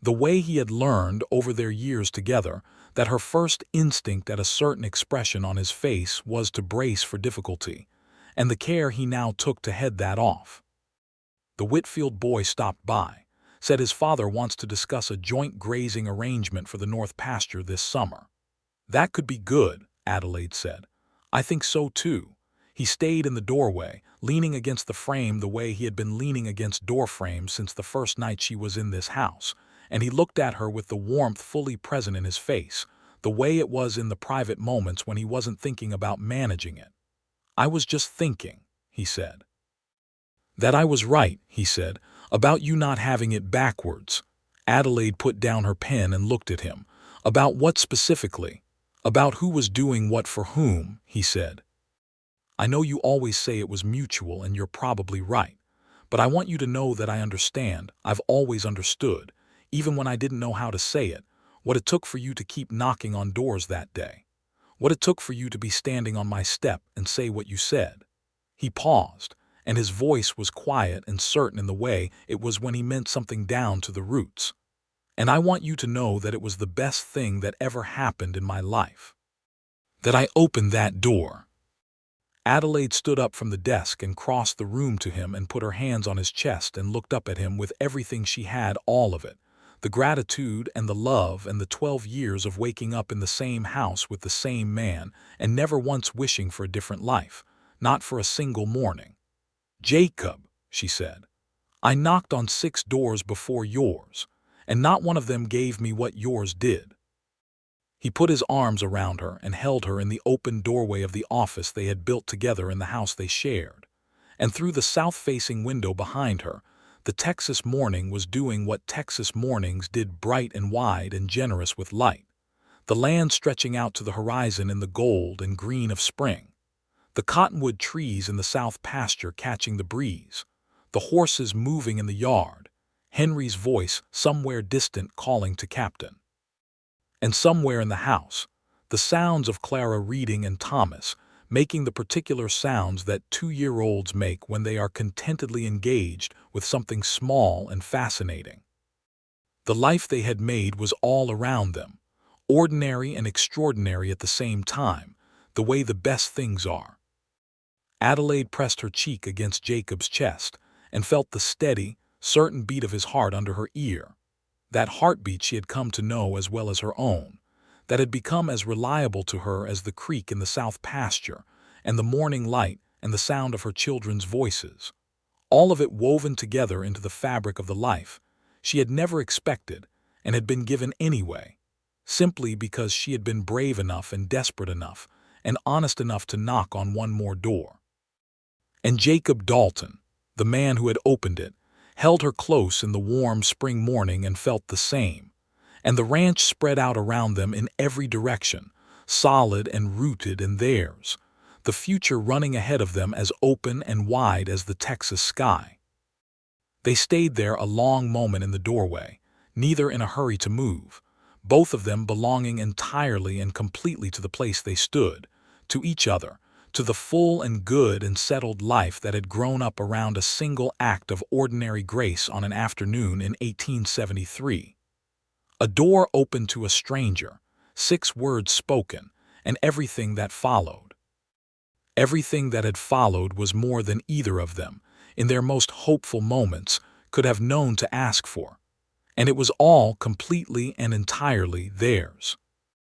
Speaker 1: the way he had learned over their years together that her first instinct at a certain expression on his face was to brace for difficulty, and the care he now took to head that off. The Whitfield boy stopped by, said his father wants to discuss a joint grazing arrangement for the north pasture this summer. "That could be good," Adelaide said. "I think so too." He stayed in the doorway, leaning against the frame the way he had been leaning against door frames since the first night she was in this house, and he looked at her with the warmth fully present in his face, the way it was in the private moments when he wasn't thinking about managing it. "I was just thinking," he said. "That I was right," he said, "about you not having it backwards." Adelaide put down her pen and looked at him. "About what specifically?" "About who was doing what for whom," he said. "I know you always say it was mutual, and you're probably right. But I want you to know that I understand. I've always understood, even when I didn't know how to say it, what it took for you to keep knocking on doors that day. What it took for you to be standing on my step and say what you said." He paused, and his voice was quiet and certain in the way it was when he meant something down to the roots. "And I want you to know that it was the best thing that ever happened in my life. That I opened that door." Adelaide stood up from the desk and crossed the room to him and put her hands on his chest and looked up at him with everything she had, all of it. The gratitude and the love and the 12 years of waking up in the same house with the same man and never once wishing for a different life, not for a single morning. "Jacob," she said, "I knocked on 6 doors before yours, and not one of them gave me what yours did." He put his arms around her and held her in the open doorway of the office they had built together in the house they shared. And through the south-facing window behind her, the Texas morning was doing what Texas mornings did, bright and wide and generous with light. The land stretching out to the horizon in the gold and green of spring. The cottonwood trees in the south pasture catching the breeze. The horses moving in the yard. Henry's voice somewhere distant calling to Captain. And somewhere in the house, the sounds of Clara reading and Thomas, making the particular sounds that 2-year-olds make when they are contentedly engaged with something small and fascinating. The life they had made was all around them, ordinary and extraordinary at the same time, the way the best things are. Adelaide pressed her cheek against Jacob's chest and felt the steady, certain beat of his heart under her ear. That heartbeat she had come to know as well as her own, that had become as reliable to her as the creek in the south pasture, and the morning light and the sound of her children's voices. All of it woven together into the fabric of the life she had never expected and had been given anyway, simply because she had been brave enough and desperate enough and honest enough to knock on one more door. And Jacob Dalton, the man who had opened it, held her close in the warm spring morning and felt the same. And the ranch spread out around them in every direction, solid and rooted in theirs, the future running ahead of them as open and wide as the Texas sky. They stayed there a long moment in the doorway, neither in a hurry to move, both of them belonging entirely and completely to the place they stood, to each other, to the full and good and settled life that had grown up around a single act of ordinary grace on an afternoon in 1873. A door opened to a stranger, 6 words spoken, and everything that followed. Everything that had followed was more than either of them, in their most hopeful moments, could have known to ask for, and it was all completely and entirely theirs.